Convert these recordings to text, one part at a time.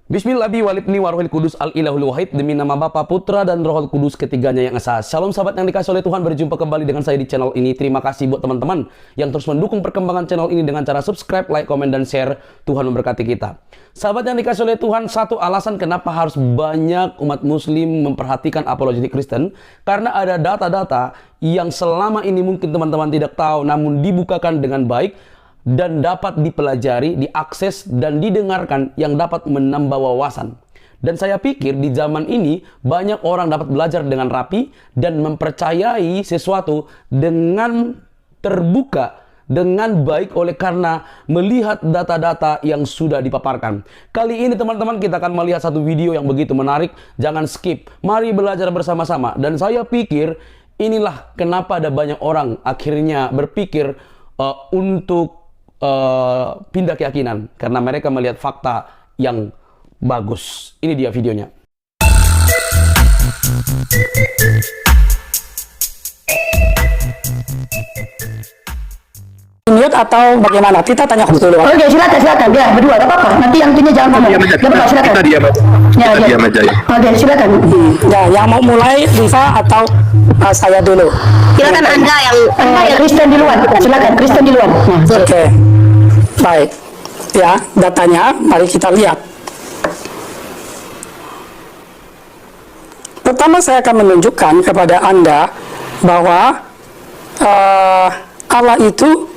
Bismillahirrahmanirrahim warohil kudus al-ilahul wahid. Demi nama Bapa, Putra, dan Roh Kudus ketiganya yang esa. Shalom sahabat yang dikasih oleh Tuhan, berjumpa kembali dengan saya di channel ini. Terima kasih buat teman-teman yang terus mendukung perkembangan channel ini dengan cara subscribe, like, komen, dan share. Tuhan memberkati kita. Sahabat yang dikasih oleh Tuhan, satu alasan kenapa harus banyak umat muslim memperhatikan apologetik Kristen, karena ada data-data yang selama ini mungkin teman-teman tidak tahu, namun dibukakan dengan baik dan dapat dipelajari, diakses, dan didengarkan yang dapat menambah wawasan. Dan saya pikir di zaman ini banyak orang dapat belajar dengan rapi dan mempercayai sesuatu dengan terbuka, dengan baik oleh karena melihat data-data yang sudah dipaparkan. Kali ini teman-teman kita akan melihat satu video yang begitu menarik. Jangan skip, mari belajar bersama-sama. Dan saya pikir inilah kenapa ada banyak orang akhirnya berpikir untuk pindah keyakinan, karena mereka melihat fakta yang bagus. Ini dia videonya. Mute atau bagaimana? Kita tanya dulu. Oke, silakan ya, berdua, gak apa-apa. Nanti yang punya jangan ngomong. Gak apa-apa, silakan. Kita diam aja. Kita diam aja ya. Oke, silakan. Ya, yang mau mulai Riva atau saya dulu? Silakan Anda yang Kristen duluan. Silakan Kristen duluan. Oke. Baik. Ya, datanya mari kita lihat. Pertama saya akan menunjukkan kepada Anda bahwa Allah itu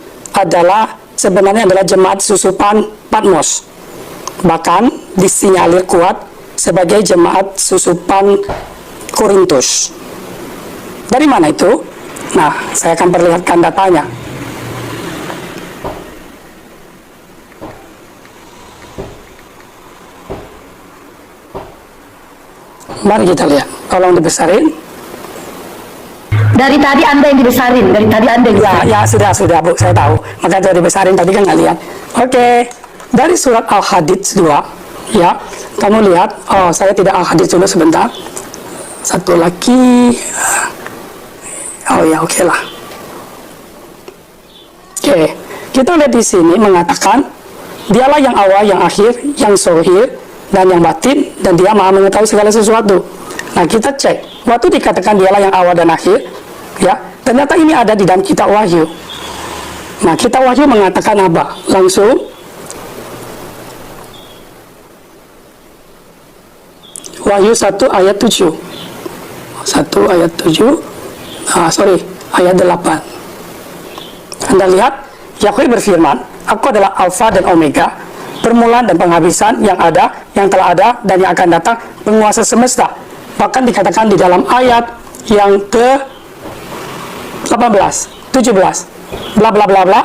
sebenarnya adalah jemaat susupan Patmos. Bahkan disinyalir kuat sebagai jemaat susupan Korintus. Dari mana itu? Nah, saya akan perlihatkan datanya. Mari kita lihat. Tolong dibesarin. Dari tadi Anda yang dibesarin. Dari tadi Anda yang dibesarin. Ya, sudah Bu, saya tahu. Maka sudah dibesarin tadi kan nggak lihat. Oke, dari surat Al-Hadits 2, ya, kamu lihat. Oh, saya tidak Al-Hadits dulu sebentar. Satu lagi. Oh ya, oke lah. Oke, kita lihat di sini mengatakan, dialah yang awal, yang akhir, yang zohir, dan yang batin, dan dia maha mengetahui segala sesuatu. Nah, kita cek. Waktu dikatakan dialah yang awal dan akhir, ya, ternyata ini ada di dalam kitab Wahyu. Nah, kitab Wahyu mengatakan apa? Langsung Wahyu 1 ayat 7. 1 ayat 7. Ayat 8. Anda lihat, Yahweh berfirman, Aku adalah Alfa dan Omega, permulaan dan penghabisan, yang ada, yang telah ada, dan yang akan datang, penguasa semesta. Bahkan dikatakan di dalam ayat yang ke 18, 17, bla bla bla bla.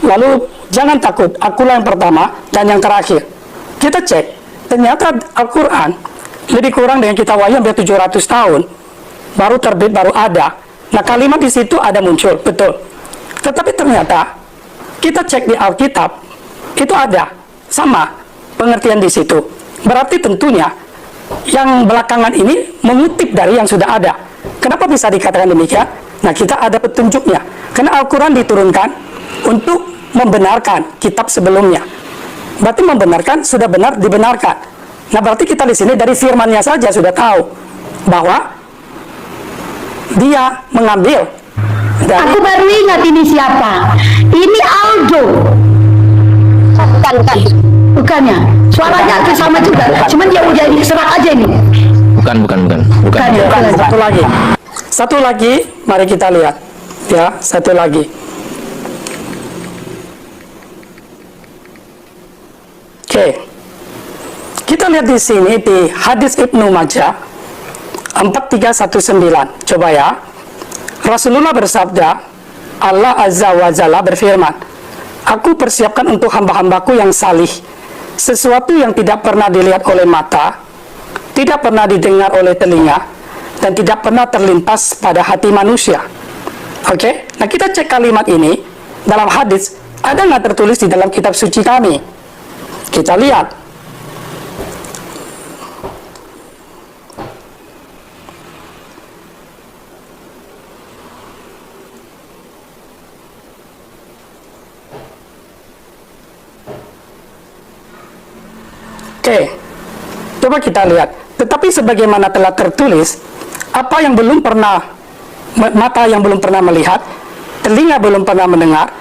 Lalu jangan takut, akulah yang pertama dan yang terakhir. Kita cek, ternyata Al-Quran lebih kurang dengan kitab Wahyu hampir 700 tahun baru terbit, baru ada. Nah, kalimat di situ ada muncul, betul. Tetapi ternyata kita cek di Alkitab itu ada sama pengertian di situ. Berarti tentunya yang belakangan ini mengutip dari yang sudah ada. Kenapa bisa dikatakan demikian? Nah, kita ada petunjuknya. Karena Al-Quran diturunkan untuk membenarkan kitab sebelumnya. Berarti membenarkan, sudah benar, dibenarkan. Nah, berarti kita di sini dari firman-Nya saja sudah tahu bahwa dia mengambil dari... Aku baru ingat ini siapa. Ini Aldo. Bukan. Bukannya. Suaranya hampir sama juga. Cuman dia udah diserak aja ini. Bukan. Satu lagi, mari kita lihat. Ya, satu lagi. Oke. Kita lihat di sini di hadis Ibnu Majah 4319. Coba ya. Rasulullah bersabda, Allah Azza wa Jalla berfirman, aku persiapkan untuk hamba-hambaku yang salih sesuatu yang tidak pernah dilihat oleh mata, tidak pernah didengar oleh telinga, dan tidak pernah terlintas pada hati manusia. Oke? Nah, kita cek kalimat ini dalam hadis, ada nggak tertulis di dalam kitab suci kami? Kita lihat. Oke, coba kita lihat. Tetapi sebagaimana telah tertulis, apa yang belum pernah, mata yang belum pernah melihat, telinga belum pernah mendengar,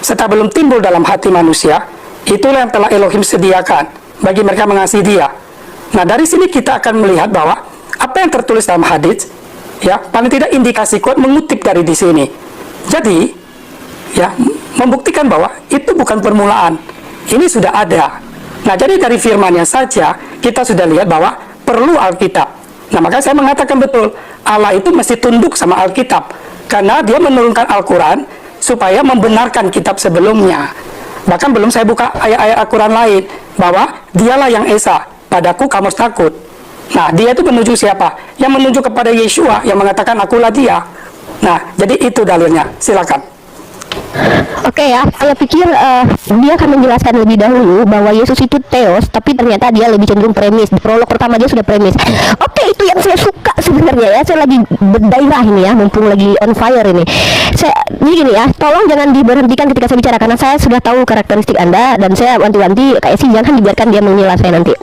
serta belum timbul dalam hati manusia, itulah yang telah Elohim sediakan bagi mereka mengasihi Dia. Nah, dari sini kita akan melihat bahwa apa yang tertulis dalam hadis, ya, paling tidak indikasi kuat mengutip dari di sini. Jadi, ya, membuktikan bahwa itu bukan permulaan. Ini sudah ada. Nah, jadi dari firman-Nya saja kita sudah lihat bahwa perlu Alkitab. Nah, maka saya mengatakan betul, Allah itu mesti tunduk sama Alkitab karena Dia menurunkan Al-Quran supaya membenarkan kitab sebelumnya. Bahkan belum saya buka ayat-ayat Al-Quran lain bahwa Dialah yang Esa, padaku kamu takut. Nah, Dia itu menuju siapa? Yang menuju kepada Yeshua yang mengatakan akulah Dia. Nah, jadi itu dalilnya. Silakan. Oke ya, saya pikir dia akan menjelaskan lebih dahulu bahwa Yesus itu Theos, tapi ternyata dia lebih cenderung premis. Di prolog pertama dia sudah premis. Oke, itu yang saya suka sebenarnya ya. Saya lagi berdairah ini ya, mumpung lagi on fire ini. Jadi gini ya, tolong jangan diberhentikan ketika saya bicara karena saya sudah tahu karakteristik Anda dan saya wanti-wanti kayak sih jangan dibiarkan dia menjelaskan nanti.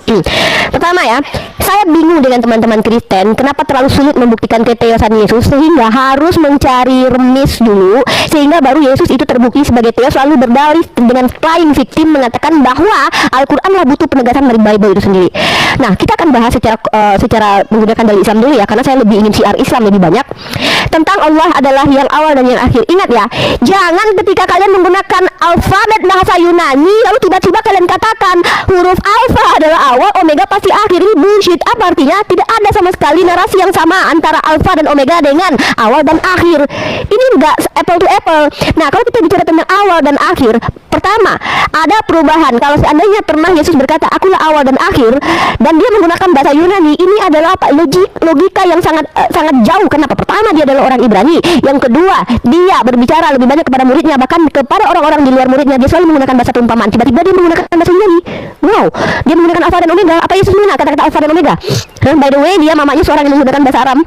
Pertama ya, saya bingung dengan teman-teman Kristen kenapa terlalu sulit membuktikan keteosan Yesus sehingga harus mencari remis dulu sehingga baru Yesus itu terbukti sebagai Theos, lalu berdalih dengan klaim victim mengatakan bahwa Al-Quranlah butuh penegasan dari Bible itu sendiri. Nah, kita akan bahas secara menggunakan dalil Islam dulu ya, karena saya lebih ingin siar Islam lebih banyak tentang Allah adalah yang awal dan yang akhir. Ingat ya, jangan ketika kalian menggunakan alfabet bahasa Yunani lalu tiba-tiba kalian katakan huruf alfa adalah awal, omega pasti akhir. Ini bullshit. Apa artinya? Tidak ada sama sekali narasi yang sama antara alfa dan omega dengan awal dan akhir. Ini enggak apple to apple. Nah, kalau kita bicara tentang awal dan akhir, pertama, ada perubahan. Kalau seandainya pernah Yesus berkata, akulah awal dan akhir, dan dia menggunakan bahasa Yunani, ini adalah apa? Logika yang sangat jauh. Kenapa? Pertama, dia adalah orang Ibrani. Yang kedua, dia berbicara lebih banyak kepada muridnya, bahkan kepada orang-orang di luar muridnya, dia selalu menggunakan bahasa perumpamaan. Tiba-tiba dia menggunakan bahasa Yunani. Wow, dia menggunakan alfa dan omega. Apa Yesus menggunakan kata-kata alfa dan omega? Dan by the way, dia mamanya seorang yang menggunakan bahasa Aram.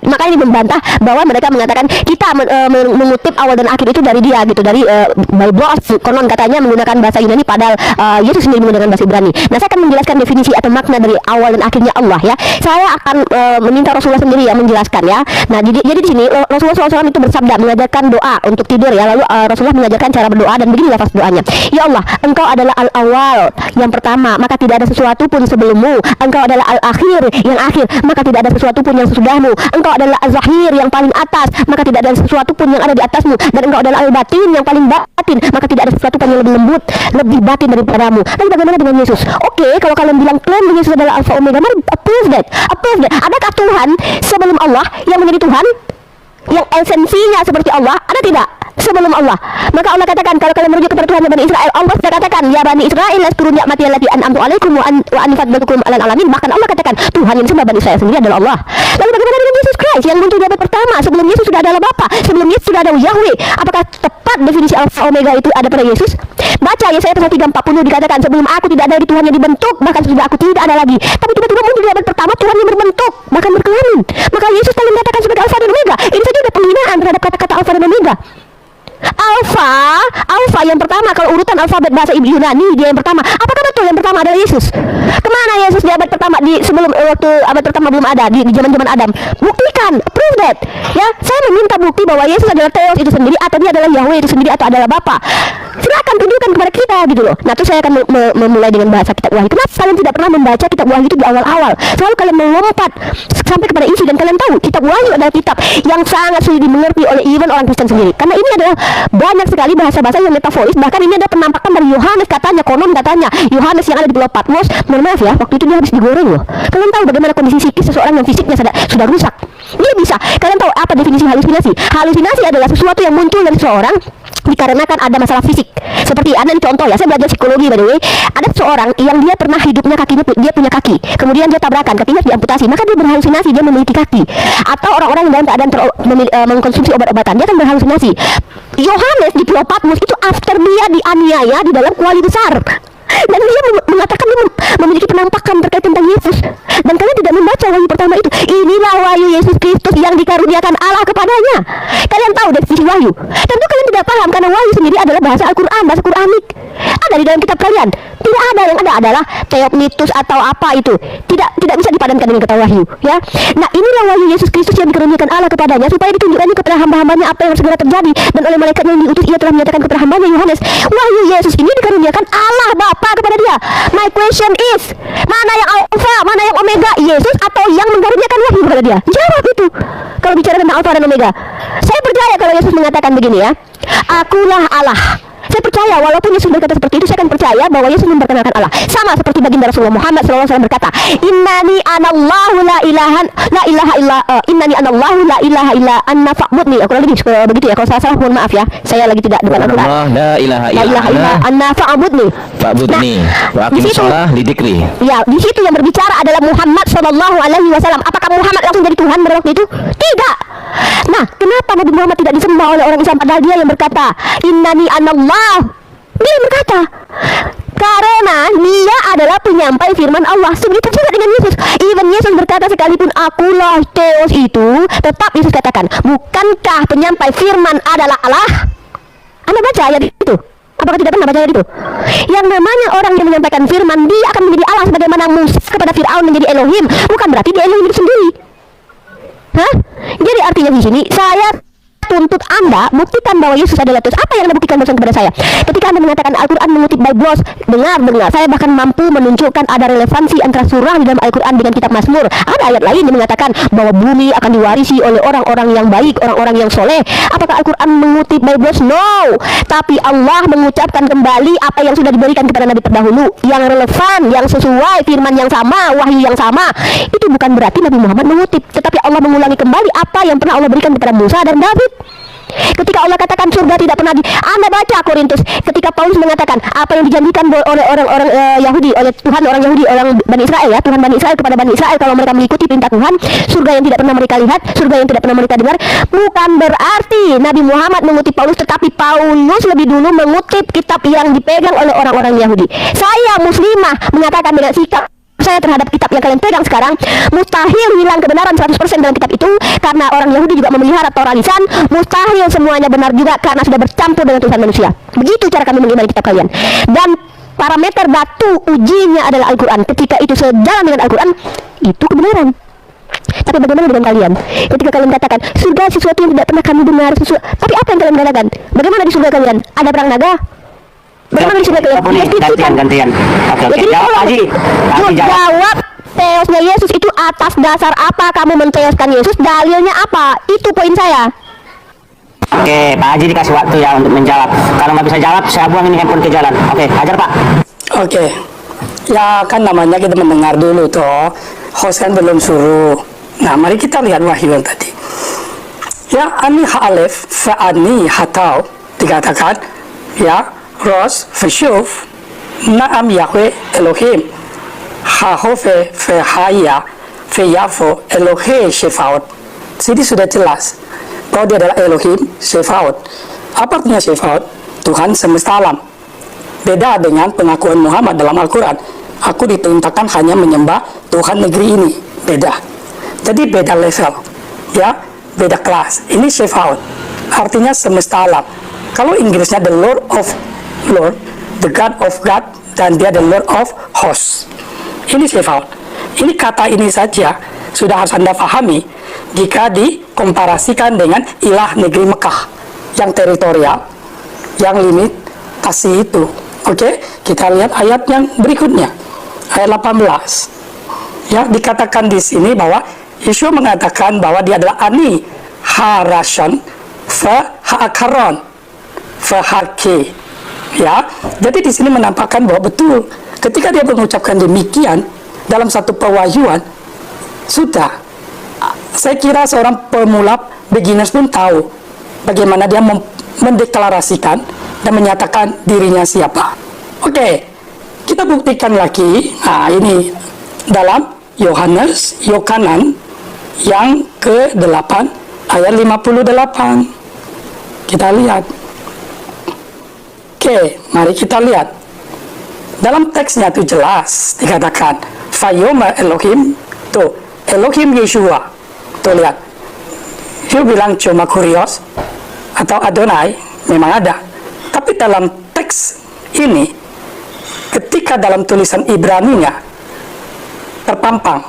Makanya ini membantah bahwa mereka mengatakan kita mengutip awal dan akhir itu dari dia gitu, dari Bible konon katanya menggunakan bahasa Yunani padahal Yesus sendiri menggunakan bahasa Ibrani. Nah, saya akan menjelaskan definisi atau makna dari awal dan akhirnya Allah ya. Saya akan meminta Rasulullah sendiri yang menjelaskan ya. Nah, jadi di sini Rasulullah SAW itu bersabda mengajarkan doa untuk tidur ya. Lalu Rasulullah mengajarkan cara berdoa dan begini lafaz doanya. Ya Allah, Engkau adalah al-awal yang pertama, maka tidak ada sesuatu pun sebelummu. Engkau adalah al-akhir yang akhir, maka tidak ada sesuatu pun yang sesudahmu. Engkau adalah az-zahir yang paling atas, maka tidak ada sesuatu pun yang ada di atasmu. Dan engkau adalah al-batin yang paling batin, maka tidak ada sesuatu pun yang lebih lembut, lebih batin daripadamu. Tapi bagaimana dengan Yesus? Oke, kalau kalian bilang klaim Yesus adalah alfa omega, mari approve that. Adakah Tuhan sebelum Allah yang menjadi Tuhan, yang esensinya seperti Allah? Ada tidak? Sebelum Allah. Maka Allah katakan, kalau kalian merujuk kepada Tuhan Bani Israel, Allah sudah katakan, ya Bani Israel laskuru ni'mati allati an'amtu alaikum wa an faddaltukum 'alal alamin. Bahkan Allah katakan, Tuhan yang disembah Bani Israel sendiri adalah Allah. Lalu bagaimana dengan Yesus Christ yang muncul di abad pertama? Sebelum Yesus sudah adalah Bapa, sebelum Yesus sudah ada Yahweh. Apakah tepat definisi alfa omega itu ada pada Yesus? Baca Yesaya 3:40 dikatakan, sebelum aku tidak ada di Tuhan yang dibentuk, bahkan sudah aku tidak ada lagi. Tapi tiba-tiba muncul di abad pertama Tuhan yang berbentuk, bahkan berkelamin. Maka Yesus kalian katakan sebagai alfa dan omega. Ini saja sudah penghinaan terhadap kata-kata alfa dan omega. Alfa yang pertama, kalau urutan alfabet bahasa Yunani dia yang pertama. Apakah betul yang pertama adalah Yesus? Kemana Yesus di abad pertama, sebelum waktu abad pertama belum ada, di zaman-zaman Adam? Buktikan, prove that. Ya, saya meminta bukti bahwa Yesus adalah Theos itu sendiri, atau dia adalah Yahweh itu sendiri, atau adalah Bapa. Silakan tunjukkan kepada kita gitu loh. Nah, terus saya akan memulai dengan bahasa kitab Wahyu. Kenapa kalian tidak pernah membaca kitab Wahyu itu di awal-awal? Selalu kalian melompat sampai kepada isi, dan kalian tahu kitab Wahyu adalah kitab yang sangat sulit dimengerti oleh even orang Kristen sendiri. Karena ini adalah banyak sekali bahasa-bahasa yang metaforis. Bahkan ini ada penampakan dari Yohanes katanya, konon katanya Yohanes yang ada di Pulau Patmos, mohon maaf ya, waktu itu dia habis digoreng loh. Kalian tahu bagaimana kondisi psikis seseorang yang fisiknya sudah rusak? Dia bisa. Kalian tahu apa definisi halusinasi? Halusinasi adalah sesuatu yang muncul dari seseorang dikarenakan ada masalah fisik. Seperti ada contoh ya, saya belajar psikologi by the way. Ada seseorang yang dia pernah hidupnya kakinya, dia punya kaki, kemudian dia tabrakan, kakinya diamputasi, maka dia berhalusinasi dia memiliki kaki. Atau orang-orang yang dalam keadaan mengkonsumsi obat-obatan, dia akan berhalusinasi. Yohanes di Pulau Patmos itu after dia dianiaya di dalam kuali besar, dan dia mengatakan dia memiliki penampakan terkait tentang Yesus. Dan kalian tidak membaca wahyu pertama itu. Inilah wahyu Yesus Kristus yang dikaruniakan Allah kepadanya. Kalian tahu definisi wahyu? Tentu kalian tidak paham, karena wahyu sendiri adalah bahasa Al-Quran, bahasa Quranik. Ada di dalam kitab kalian. Tidak ada, yang ada adalah teopnitus atau apa itu. Tidak bisa dipadankan dengan kata wahyu, ya. Nah, inilah wahyu Yesus Kristus yang dikaruniakan Allah kepadanya, supaya ditunjukkan kepada hamba-hambanya apa yang segera terjadi. Dan oleh malaikat yang diutus, ia telah menyatakan kepada hambanya Yohanes, wahyu Yesus ini dikaruniakan Allah Bapa kepada dia. My question is, mana yang Alfa, mana yang Omega, Yesus atau yang mengkaruniakan wahyu kepada dia? Jawab itu. Kalau bicara tentang Alfa dan Omega, saya percaya kalau Yesus mengatakan begini ya, akulah Allah. Saya percaya, walaupun Yesus berkata seperti itu, saya akan percaya bahwa Yesus memperkenalkan Allah. Sama seperti baginda Rasulullah Muhammad SAW berkata, Innani anallahu la ilaha illa innani anallahu la ilaha illa anna fa'budni. Aku lagi begitu ya, kalau salah mohon maaf ya. Saya lagi tidak dekat Al-Quran. La ilaha illa anna fa'budni. Fa'budni wa aqimus shalah li dzikri. Ya, di situ yang berbicara adalah Muhammad SAW. Apakah Muhammad langsung jadi Tuhan pada waktu itu? Tidak. Nah, kenapa Nabi Muhammad tidak disembah oleh orang Islam, padahal dia yang berkata, Innani anallah. Dia yang berkata, karena dia adalah penyampai firman Allah. Sebegitu juga dengan Yesus. Even Yesus berkata sekalipun akulah Theos itu, tetap Yesus katakan, bukankah penyampai firman adalah Allah? Anda baca ayat itu? Apakah tidak pernah baca ayat itu? Yang namanya orang yang menyampaikan firman, dia akan menjadi Allah sebagaimana Musa kepada Fir'aun menjadi Elohim. Bukan berarti dia Elohim itu sendiri. Hah? Jadi artinya di sini saya tuntut Anda buktikan bahwa Yesus adalah Tuhan. Apa yang Anda buktikan barusan kepada saya? Ketika Anda mengatakan Al-Quran mengutip Biblos, dengar. Saya bahkan mampu menunjukkan ada relevansi antara surah di dalam Al-Quran dengan kitab Mazmur. Ada ayat lain yang mengatakan bahwa bumi akan diwarisi oleh orang-orang yang baik, orang-orang yang soleh. Apakah Al-Quran mengutip Biblos? No. Tapi Allah mengucapkan kembali apa yang sudah diberikan kepada Nabi terdahulu, yang relevan, yang sesuai firman yang sama, wahyu yang sama. Itu bukan berarti Nabi Muhammad mengutip, tetapi Allah mengulangi kembali apa yang pernah Allah berikan kepada Musa dan Daud. Ketika Allah katakan surga tidak pernah Anda baca Korintus, ketika Paulus mengatakan apa yang dijanjikan oleh orang-orang Yahudi, oleh Tuhan orang Yahudi, orang Bani Israel ya, Tuhan Bani Israel kepada Bani Israel, kalau mereka mengikuti perintah Tuhan, surga yang tidak pernah mereka lihat, surga yang tidak pernah mereka dengar. Bukan berarti Nabi Muhammad mengutip Paulus, tetapi Paulus lebih dulu mengutip kitab yang dipegang oleh orang-orang Yahudi. Saya muslimah mengatakan dengan sikap saya terhadap kitab yang kalian pegang sekarang, mustahil hilang kebenaran 100% dalam kitab itu, karena orang Yahudi juga memelihara Torah lisan. Mustahil semuanya benar juga karena sudah bercampur dengan tulisan manusia. Begitu cara kami mengimani kitab kalian. Dan parameter batu ujinya adalah Al-Quran. Ketika itu sejalan dengan Al-Quran, itu kebenaran. Tapi bagaimana dengan kalian? Ketika kalian katakan surga sesuatu yang tidak pernah kami dengar, tapi apa yang kalian katakan? Bagaimana di surga kalian? Ada perang naga? Bagaimana di surga kalian? Gantian. Oke, jadi jawab Haji. Jawab teosnya Yesus itu atas dasar apa kamu menteoskan Yesus? Dalilnya apa? Itu poin saya. Oke, Pak Haji dikasih waktu ya untuk menjawab. Kalau nggak bisa jawab, saya buang ini handphone ke jalan. Oke, ajar Pak. Oke. Ya kan namanya kita mendengar dulu toh. Host kan belum suruh. Nah, mari kita lihat wahyu yang tadi. Ya, ani ha'alef fa'ani hatau dikatakan ya Ros Feshuf Naam Yahweh Elohim Hahofe Fehaya Feyafo Elohe Shefaot. Jadi sudah jelas bahwa dia adalah Elohim Shefaot. Apa artinya Shefaot? Tuhan semesta alam. Beda dengan pengakuan Muhammad dalam Al-Quran. Aku diperintahkan hanya menyembah Tuhan negeri ini. Beda. Jadi beda level. Ya, beda kelas. Ini Shefaot. Artinya semesta alam. Kalau Inggrisnya the Lord, the God of God, dan dia the Lord of Hosts. Ini Shefaot. Ini kata ini saja sudah harus Anda pahami jika dikomparasikan dengan ilah negeri Mekah yang teritorial, yang limitasi itu. Oke, kita lihat ayat yang berikutnya, ayat 18. Ya, dikatakan di sini bahwa Yeshua mengatakan bahwa dia adalah Ani Harashon Ha'akaron Fahake. Ya, jadi di sini menampakkan bahwa betul Ketika dia mengucapkan demikian dalam satu pewahyuan, sudah, saya kira seorang pemula beginners pun tahu bagaimana dia mendeklarasikan dan menyatakan dirinya siapa. Oke, kita buktikan lagi. Nah, ini dalam Yohanan yang ke-8 ayat 58. Kita lihat. Oke, mari kita lihat. Dalam teksnya itu jelas dikatakan Vayomer Elohim, tuh Elohim Yeshua. Tuh lihat. You bilang cuma kurios atau Adonai, memang ada. Tapi dalam teks ini, ketika dalam tulisan Ibrani-nya terpampang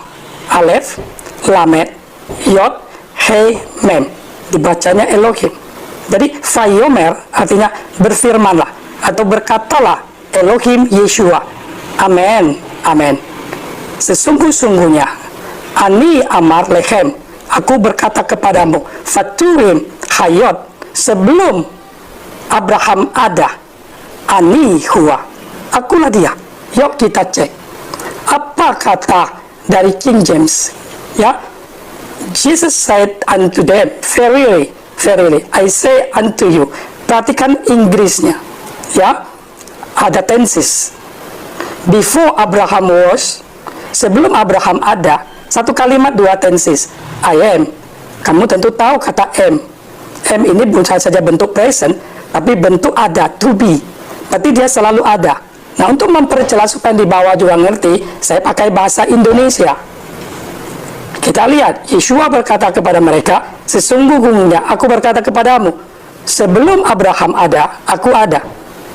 Alef, Lamed, Yod, He, Mem, dibacanya Elohim. Jadi Vayomer artinya berfirmanlah atau berkatalah Elohim Yeshua. Amin, amin. Sesungguh-sungguhnya Ani Amar Lechem, aku berkata kepadamu, Faturim Hayot, sebelum Abraham ada, Ani Huwa, akulah dia. Yuk kita cek apa kata dari King James, ya. Jesus said unto them, verily, verily, I say unto you. Perhatikan Inggrisnya, ya. Ada tenses. Before Abraham was, sebelum Abraham ada, satu kalimat dua tenses. I am. Kamu tentu tahu kata am. Am ini bukan saja bentuk present, tapi bentuk ada, to be. Berarti dia selalu ada. Nah, untuk memperjelas supaya di bawah juga ngerti, saya pakai bahasa Indonesia. Kita lihat, Yeshua berkata kepada mereka, sesungguhnya aku berkata kepadamu, sebelum Abraham ada, aku ada.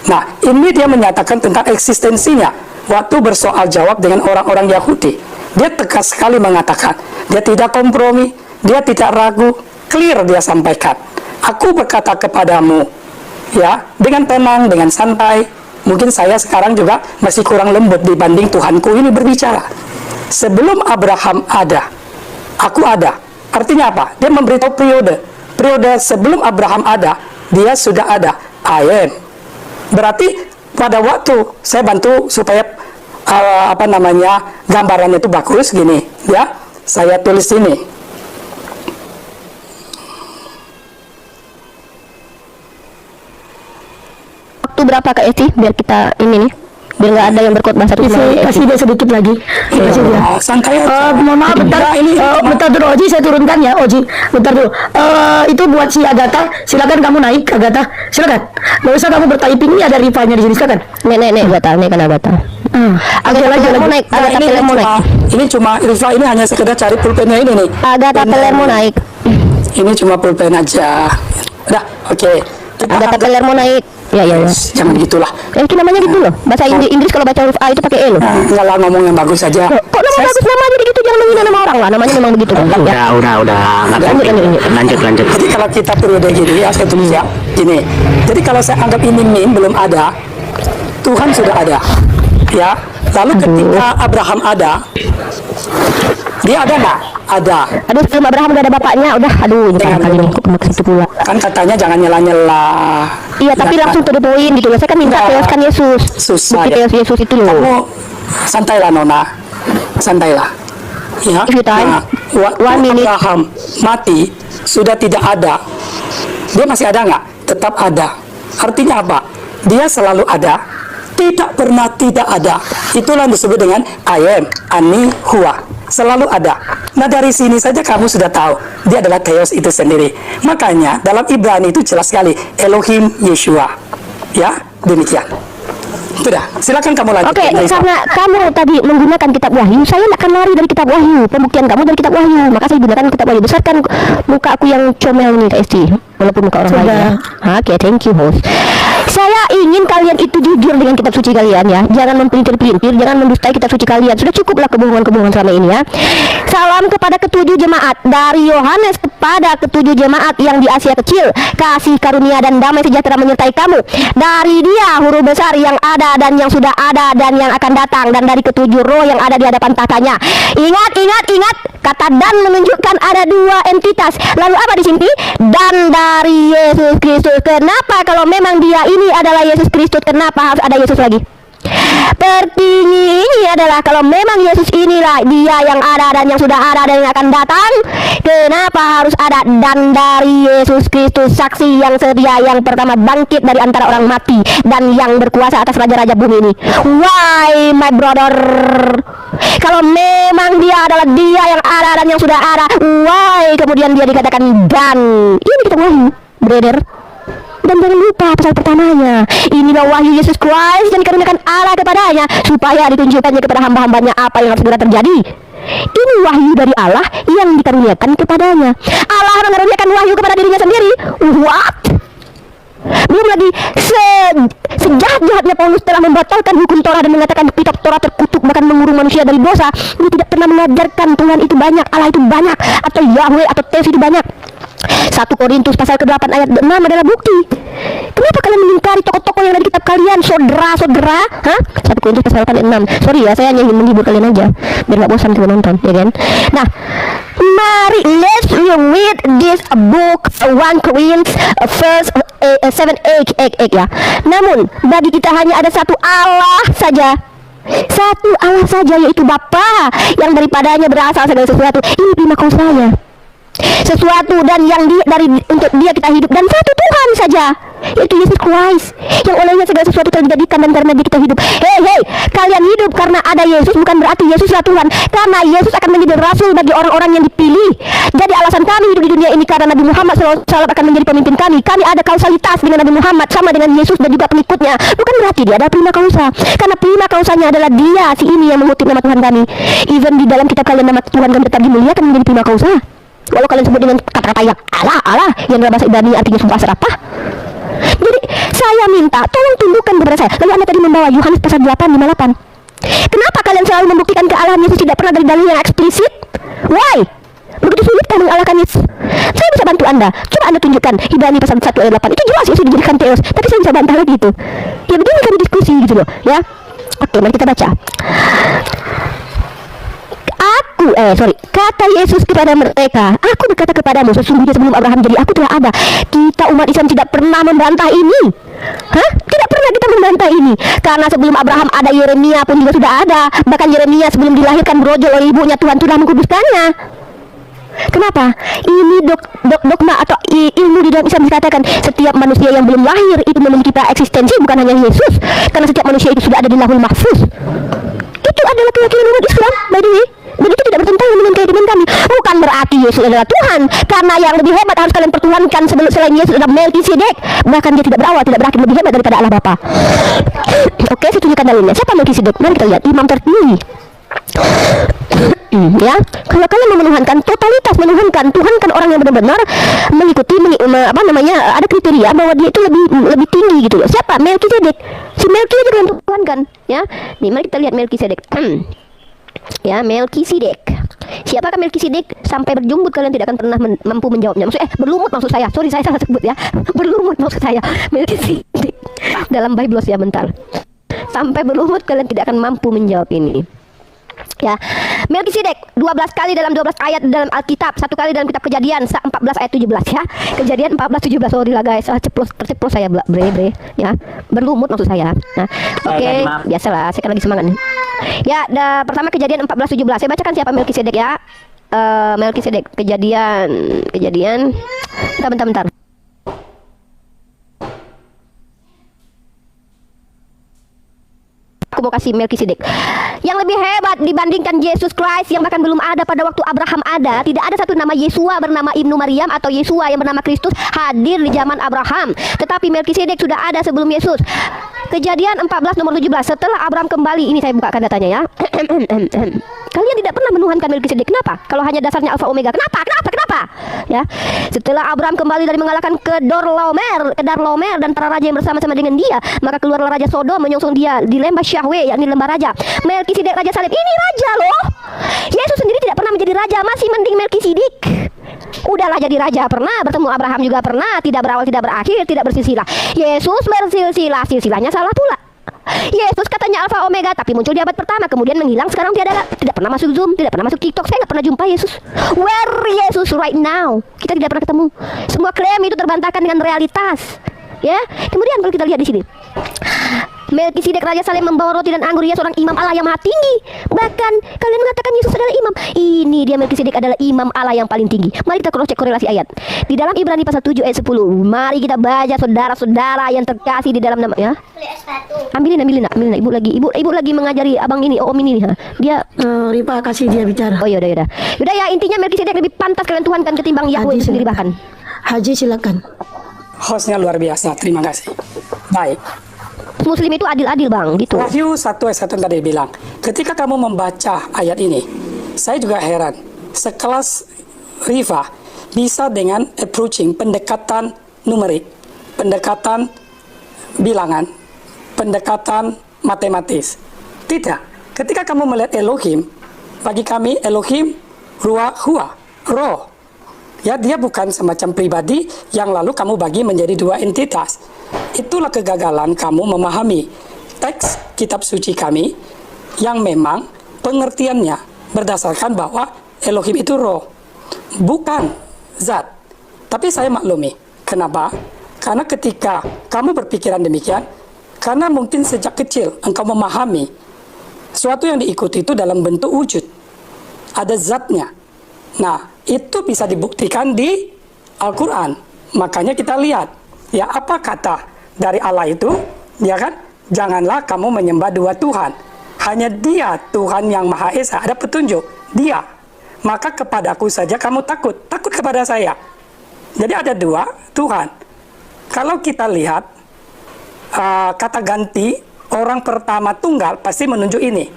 Nah, ini dia menyatakan tentang eksistensinya. Waktu bersoal jawab dengan orang-orang Yahudi, dia tegas sekali mengatakan, dia tidak kompromi, dia tidak ragu, clear dia sampaikan. Aku berkata kepadamu, ya, dengan tenang, dengan santai. Mungkin saya sekarang juga masih kurang lembut dibanding Tuhanku ini berbicara. Sebelum Abraham ada, aku ada. Artinya apa? Dia memberitahu periode sebelum Abraham ada, dia sudah ada. I am. Berarti pada waktu saya bantu supaya gambarannya itu bagus gini, ya. Saya tulis ini. Waktu berapa Kak Esti biar kita ini nih, biar nggak ada yang berkuat bahasa Rusia. Kasih dia sedikit lagi. Kasih dia. Santai aja. Mohon maaf bentar, bentar dulu Oji, saya turunkan ya Oji. Bentar dulu. Itu buat si Agatha, silakan kamu naik Agatha, silakan. Nggak usah kamu bertyping, ini ada rivanya di sini, silakan. Nek Agatha, nek kan Agatha. Oke, lagi mau naik. Nah, Agatha Peler mau naik. ini cuma Riva ini hanya sekedar cari pulpennya ini nih. Agatha Peler mau naik. Ini cuma pulpen aja. Udah, oke. Kita Agatha anggap- Peler mau naik. Ya. Jangan gitulah. Itu namanya gitu loh. Bahasa Inggris kalau baca huruf A itu pakai E loh. Enggak lah, ngomong yang bagus saja. Kok nama bagus namanya begitu, jangan menghina nama orang lah. Namanya memang begitu. Ya. Udah. Lanjut. Jadi kalau kita periode gini, ya saya tulis ya, gini. Jadi kalau saya anggap ini meme belum ada, Tuhan sudah ada, ya. Lalu ketika Abraham ada, dia ada nggak? Ada. Aduh, sebelum Abraham udah ada bapaknya, udah. Aduh, ini parah kali ini. Kok ke situ pula. Kan katanya jangan nyela-nyela. Iya, tapi Ya, langsung to the point gitu loh. Saya kan minta Enggak. teoskan Yesus. Susah, Bukti ya. teos Yesus itu loh. Kamu santailah Nona, santailah. Ya. If you time, Waktu 1 minute. Abraham mati sudah tidak ada. Dia masih ada nggak? Tetap ada. Artinya apa? Dia selalu ada. Tidak pernah tidak ada. Itulah yang disebut dengan I am, Ani, Huwa. Selalu ada. Nah, dari sini saja kamu sudah tahu dia adalah Theos itu sendiri. Makanya dalam Ibrani itu jelas sekali Elohim Yeshua. Ya, demikian. Sudah, silakan kamu lanjut. Oke, karena kamu tadi menggunakan kitab Wahyu, saya tidak akan lari dari kitab Wahyu. Pembuktian kamu dari kitab Wahyu, maka saya gunakan kitab Wahyu. Besarkan muka aku yang comel nih, Kak Esti, walaupun muka orang lain. Ya. Oke, thank you, host. Saya ingin kalian itu jujur dengan kitab suci kalian ya. Jangan mempelintir-pelintir, jangan mendustai kitab suci kalian. Sudah cukuplah kebohongan-kebohongan selama ini ya. Salam kepada ketujuh jemaat dari Yohanes kepada ketujuh jemaat yang di Asia Kecil. Kasih karunia dan damai sejahtera menyertai kamu. Dari Dia huruf besar yang ada dan yang sudah ada dan yang akan datang, dan dari ketujuh roh yang ada di hadapan tahtanya. Ingat. Kata dan menunjukkan ada dua entitas. Lalu apa di sini? Dan dari Yesus Kristus. Kenapa kalau memang Dia ini adalah Yesus Kristus, kenapa harus ada Yesus lagi? Tertinggi ini adalah kalau memang Yesus inilah dia yang ada dan yang sudah ada dan yang akan datang, kenapa harus ada dan dari Yesus Kristus, saksi yang setia yang pertama bangkit dari antara orang mati dan yang berkuasa atas raja-raja bumi ini? Why my brother? Kalau memang dia adalah dia yang ada dan yang sudah ada, why kemudian dia dikatakan dan? Ini kita wahyu, brother. Dan jangan lupa pasal pertamanya, inilah wahyu Yesus Christ yang dikaruniakan Allah kepadanya supaya ditunjukkannya kepada hamba-hambanya apa yang harus segera terjadi. Ini wahyu dari Allah yang dikaruniakan kepadanya. Allah mengaruniakan wahyu kepada dirinya sendiri. What? Belum lagi sejahat-jahatnya Paulus telah membatalkan hukum Torah dan mengatakan kitab Torah terkutuk, bahkan mengurung manusia dari dosa. Dia tidak pernah mengajarkan Tuhan itu banyak, Allah itu banyak, atau Yahweh atau Teus itu banyak. 1 Korintus pasal ke-8 ayat 6 adalah bukti. Kenapa kalian mengingkari tokoh-tokoh yang ada di kitab kalian, saudara-saudara? 1 Korintus pasal 8 ayat 6. Sorry ya, saya hanya ingin menghibur kalian aja biar gak bosan kita nonton, ya kan? Nah, mari let's read this book 1 Corinthians verse 7 ya. Namun bagi kita hanya ada satu Allah saja. Satu Allah saja, yaitu Bapa, yang daripadanya berasal segala sesuatu. Ini prima kausanya. Sesuatu dan yang untuk dia kita hidup, dan satu Tuhan saja, yaitu Yesus Christ, yang olehnya segala sesuatu terjadikan dan karena dia kita hidup. Hei, kalian hidup karena ada Yesus, bukan berarti Yesuslah Tuhan. Karena Yesus akan menjadi rasul bagi orang-orang yang dipilih. Jadi alasan kami hidup di dunia ini karena Nabi Muhammad SAW akan menjadi pemimpin kami. Kami ada kausalitas dengan Nabi Muhammad sama dengan Yesus dan juga pengikutnya. Bukan berarti dia ada prima kausa, karena prima kausanya adalah dia, si ini yang mengutip nama Tuhan kami. Even di dalam kitab kalian nama Tuhan kami tetap dimuliakan menjadi prima kausa. Walau kalian sebut dengan kata-kata yang Allah yang dalam bahasa Ibrani artinya sumpah serapah. Jadi saya minta tolong tunjukkan kepada saya. Lalu Anda tadi membawa Yohanes pasal 8:58. Kenapa kalian selalu membuktikan kealahan Yesus tidak pernah dari dalil yang eksplisit? Why? Begitu sulit kami mengalahkan Yesus. Saya bisa bantu Anda. Coba Anda tunjukkan Ibrani pasal 1 ayat 8. Itu jelas Yesus dijadikan Theos, tapi saya bisa bantah lagi itu. Ya begini kami diskusi gitu loh, ya. Oke, mari kita baca. Kata Yesus kepada mereka, aku berkata kepadamu, sesungguhnya sebelum Abraham jadi aku telah ada. Kita umat Islam tidak pernah membantah ini. Tidak pernah kita membantah ini. Karena sebelum Abraham ada, Yeremia pun juga sudah ada. Bahkan Yeremia sebelum dilahirkan brojol oleh ibunya, Tuhan sudah mengkuduskannya. Kenapa? Ini dogma atau ilmu di dalam Islam dikatakan setiap manusia yang belum lahir itu memiliki eksistensi, bukan hanya Yesus. Karena setiap manusia itu sudah ada di Lauhul Mahfuz. Itu adalah keyakinan umat Islam, by the way. Dan itu tidak bertentangan dengan keyakinan kami. Bukan berarti Yesus adalah Tuhan, karena yang lebih hebat harus kalian pertuhankan selain Yesus adalah Melkisedek. Bahkan dia tidak berawal, tidak berakhir, lebih hebat daripada Allah Bapa. Oke, saya tunjukkan dalilnya. Siapa Melkisedek? Mari kita lihat, imam tertinggi. Ya, kalau kalian memenuhankan totalitas, menuhankan Tuhan kan orang yang benar-benar mengikuti ada kriteria bahwa dia itu lebih tinggi gitu loh. Siapa? Melkisedek. Si Melkisedek yang Tuhan kan, ya. Nih, mari kita lihat Melkisedek. Ya, Melkisedek. Siapakah Melkisedek? Sampai berjumgut kalian tidak akan pernah mampu menjawabnya. Berlumut maksud saya. Sorry, saya salah sebut ya. Berlumut maksud saya. Melkisedek. Dalam Bible ya, bentar. Sampai berlumut kalian tidak akan mampu menjawab ini. Ya, Melkisedek 12 kali dalam 12 ayat dalam Alkitab, 1 kali dalam kitab Kejadian 14 ayat 17 ya. Kejadian 14:17. Sorry lah guys, terceplos saya bre ya. Berlumut maksud saya. Nah, oke, biasalah, saya kan lagi semangat nih. Ya, pertama Kejadian 14:17. Saya bacakan siapa Melkisedek ya. Melkisedek, Kejadian. Bentar. Aku mau kasih Melkisedek yang lebih hebat dibandingkan Yesus Christ yang bahkan belum ada pada waktu Abraham ada. Tidak ada satu nama Yesua bernama Ibnu Maryam atau Yesua yang bernama Kristus hadir di zaman Abraham. Tetapi Melkisedek sudah ada sebelum Yesus. Kejadian 14 nomor 17. Setelah Abraham kembali, ini saya bukakan datanya ya. Kalian tidak pernah menuhankan Melkisedek. Kenapa? Kalau hanya dasarnya Alfa Omega. Kenapa? Ya. Setelah Abraham kembali dari mengalahkan Kedorlaomer dan para raja yang bersama-sama dengan dia, maka keluarlah raja Sodom menyongsong dia di lembah Syahwe, yakni lembah raja. Melkisedek raja Salem. Ini raja loh. Yesus sendiri tidak pernah menjadi raja, masih mending Melkisedek. Udahlah jadi raja, pernah bertemu Abraham juga pernah, tidak berawal, tidak berakhir, tidak bersilsilah. Yesus bersilsilah, silsilahnya salah pula. Yesus katanya Alfa Omega, tapi muncul di abad pertama, kemudian menghilang, sekarang tidak pernah masuk Zoom, tidak pernah masuk TikTok. Saya nggak pernah jumpa Yesus. Where Yesus right now? Kita tidak pernah ketemu. Semua klaim itu terbantahkan dengan realitas. Ya, kemudian kalau kita lihat di sini, Melkisedek Raja Salem membawa roti dan anggur. Ia seorang imam Allah yang maha tinggi. Bahkan kalian mengatakan Yesus adalah imam. Ini dia, Melkisedek adalah imam Allah yang paling tinggi. Mari kita cross check korelasi ayat di dalam Ibrani pasal 7 ayat 10. Mari kita baca, saudara-saudara yang terkasih di dalam nama ya. Ambilin ibu lagi mengajari abang ini, om ini. Dia Rifa kasih dia bicara. oh yaudah ya, intinya Melkisedek lebih pantas kalian Tuhan kan ketimbang Yahweh itu sendiri bahkan. Haji silakan. Hostnya luar biasa, terima kasih. Baik. Muslim itu adil-adil bang, gitu. Wahyu 1 ayat 1 tadi bilang, ketika kamu membaca ayat ini, saya juga heran. Sekelas Rifa bisa dengan approaching, pendekatan numerik, pendekatan bilangan, pendekatan matematis. Tidak. Ketika kamu melihat Elohim, bagi kami Elohim, Ruah, Hua, Roh. Ya, dia bukan semacam pribadi yang lalu kamu bagi menjadi dua entitas. Itulah kegagalan kamu memahami teks kitab suci kami yang memang pengertiannya berdasarkan bahwa Elohim itu roh, bukan zat. Tapi saya maklumi. Kenapa? Karena ketika kamu berpikiran demikian, karena mungkin sejak kecil engkau memahami sesuatu yang diikuti itu dalam bentuk wujud. Ada zatnya. Nah, itu bisa dibuktikan di Al-Quran. Makanya kita lihat, ya apa kata dari Allah itu, ya kan? Janganlah kamu menyembah dua Tuhan. Hanya Dia Tuhan yang Maha Esa. Ada petunjuk, Dia. Maka kepadaku saja kamu takut. Takut kepada saya. Jadi ada dua Tuhan. Kalau kita lihat, kata ganti orang pertama tunggal pasti menunjuk ini.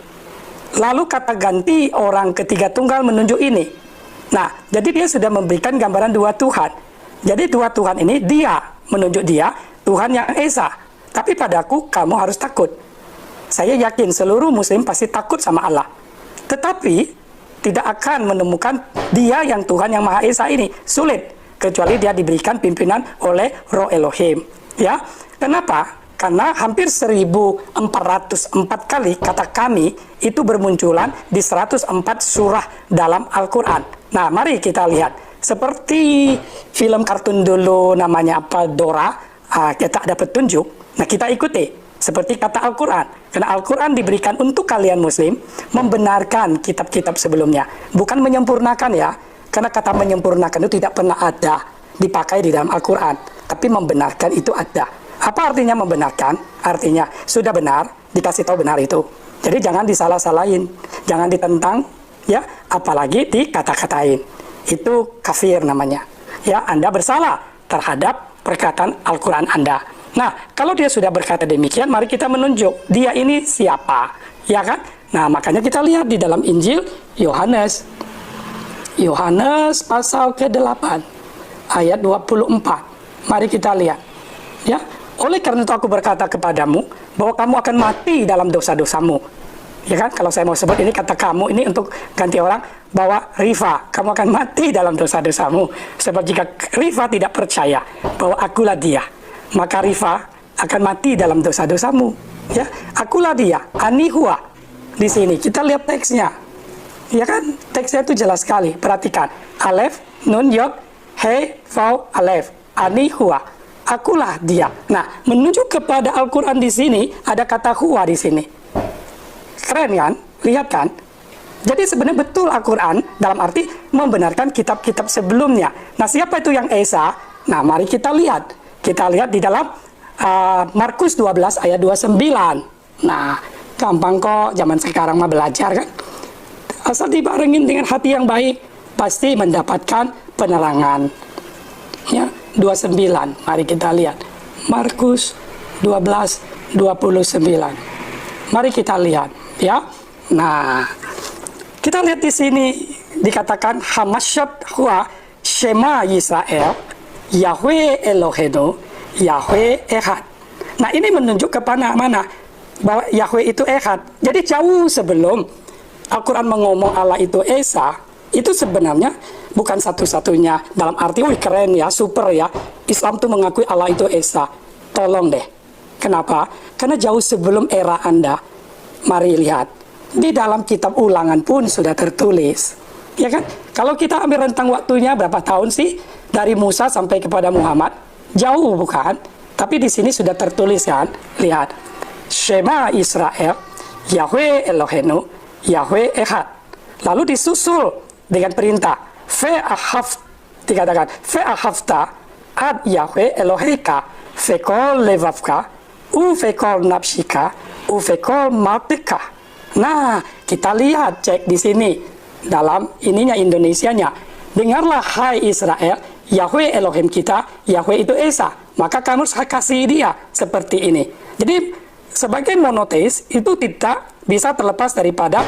Lalu kata ganti orang ketiga tunggal menunjuk ini. Nah, jadi dia sudah memberikan gambaran dua Tuhan. Jadi dua Tuhan ini, Dia menunjuk Dia, Tuhan yang Esa. Tapi padaku kamu harus takut. Saya yakin seluruh muslim pasti takut sama Allah. Tetapi tidak akan menemukan Dia yang Tuhan yang Maha Esa ini. Sulit. Kecuali dia diberikan pimpinan oleh Roh Elohim. Ya, kenapa? Karena hampir 1404 kali kata kami itu bermunculan di 104 surah dalam Al-Quran. Nah, mari kita lihat. Seperti film kartun dulu namanya apa, Dora, kita ada petunjuk. Nah, kita ikuti. Seperti kata Al-Quran. Karena Al-Quran diberikan untuk kalian muslim membenarkan kitab-kitab sebelumnya. Bukan menyempurnakan ya. Karena kata menyempurnakan itu tidak pernah ada dipakai di dalam Al-Quran. Tapi membenarkan itu ada. Apa artinya membenarkan? Artinya sudah benar, dikasih tahu benar itu. Jadi jangan disalah-salahin, jangan ditentang, ya, apalagi dikata-katain. Itu kafir namanya. Ya, Anda bersalah terhadap perkataan Al-Quran Anda. Nah, kalau dia sudah berkata demikian, mari kita menunjuk dia ini siapa, ya kan? Nah, makanya kita lihat di dalam Injil Yohanes pasal ke-8 ayat 24. Mari kita lihat. Ya, oleh karena itu aku berkata kepadamu bahwa kamu akan mati dalam dosa-dosamu. Ya kan, kalau saya mau sebut ini kata kamu ini untuk ganti orang, bahwa Rifa, kamu akan mati dalam dosa-dosamu. Sebab jika Rifa tidak percaya bahwa akulah Dia, maka Rifa akan mati dalam dosa-dosamu. Ya, akulah Dia, Anihua. Di sini kita lihat teksnya. Ya kan, teksnya itu jelas sekali. Perhatikan, Alef, Nun, Yod, He, Vau, Alef, Anihua. Akulah Dia. Nah, menunjuk kepada Al-Quran di sini ada kata Hua di sini. Keren kan? Lihat kan? Jadi sebenarnya betul Al-Quran dalam arti membenarkan kitab-kitab sebelumnya. Nah, siapa itu yang Esa? Nah, mari kita lihat. Kita lihat di dalam Markus 12 ayat 29. Nah, gampang kok zaman sekarang mah belajar kan? Asal dibarengin dengan hati yang baik, pasti mendapatkan penerangan. Ya, 29. Mari kita lihat. Markus 12 29. Mari kita lihat, ya. Nah, kita lihat di sini dikatakan Hamasyat Hua Shema Yisrael Yahweh Elohenu Yahweh Ehad. Nah, ini menunjuk kepada mana? Bahwa Yahweh itu Ehad. Jadi jauh sebelum Al-Quran mengomong Allah itu Esa, itu sebenarnya bukan satu-satunya dalam arti, wih keren ya, super ya, Islam tuh mengakui Allah itu Esa. Tolong deh. Kenapa? Karena jauh sebelum era Anda. Mari lihat. Di dalam kitab Ulangan pun sudah tertulis. Ya kan? Kalau kita ambil rentang waktunya berapa tahun sih? Dari Musa sampai kepada Muhammad. Jauh bukan? Tapi di sini sudah tertulis kan, lihat. Shema Israel, Yahweh Elohenu, Yahweh Echad. Lalu disusul dengan perintah, dikatakan, Ve'ahavta ad Yahweh Eloheka, Fekol levavka, Ufekol nafsika, Ufekol mautika. Nah, kita lihat, cek di sini. Dalam ininya Indonesianya. Dengarlah hai Israel, Yahweh Elohim kita, Yahweh itu Esa. Maka kamu kasih dia seperti ini. Jadi, sebagai monoteis itu tidak bisa terlepas daripada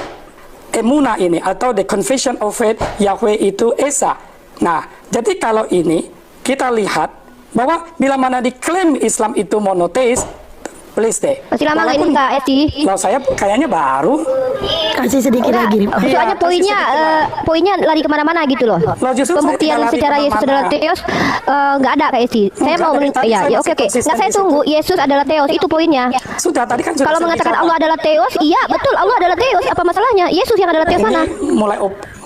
emuna ini atau the confession of faith Yahweh itu Esa. Nah, jadi kalau ini kita lihat bahwa bila mana diklaim Islam itu monoteis, please deh. Masih lama nggak ini Kak Esti? Kalau saya kayaknya baru. Kasih sedikit lagi. Soalnya poinnya lari kemana-mana gitu loh. Justru Pembuktian saya tidak secara lari Yesus adalah kemana-mana. Theos nggak ada Kak Esti. Saya Enggak, mau dari tadi ya, saya ya masih oke. konsisten Nggak, saya di situ. tunggu. Yesus adalah Theos, itu poinnya. Sudah tadi kan sudah Kalau saya mengatakan bicara. Allah adalah Theos, iya betul Allah adalah Theos. Apa masalahnya? Yesus yang adalah Theos Ini mana?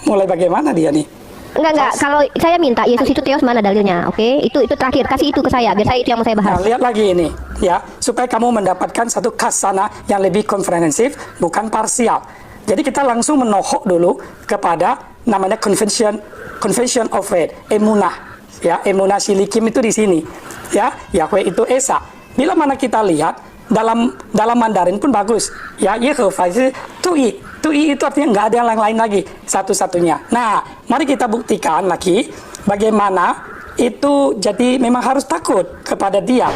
mulai bagaimana dia nih? Enggak. Kalau saya minta Yesus itu Theos mana dalilnya? Oke, itu terakhir. Kasih itu ke saya. Biar saya itu yang mau saya bahas. Nah, lihat lagi ini, ya, supaya kamu mendapatkan satu khasana yang lebih komprehensif, bukan parsial. Jadi kita langsung menohok dulu kepada namanya confession of faith, emunah, ya, emunah silikim itu di sini, ya, Yahweh itu Esa. Bila mana kita lihat dalam Mandarin pun bagus, ya, Yehova itu Tui itu artinya nggak ada yang lain lagi, satu-satunya. Nah, mari kita buktikan lagi bagaimana itu jadi memang harus takut kepada dia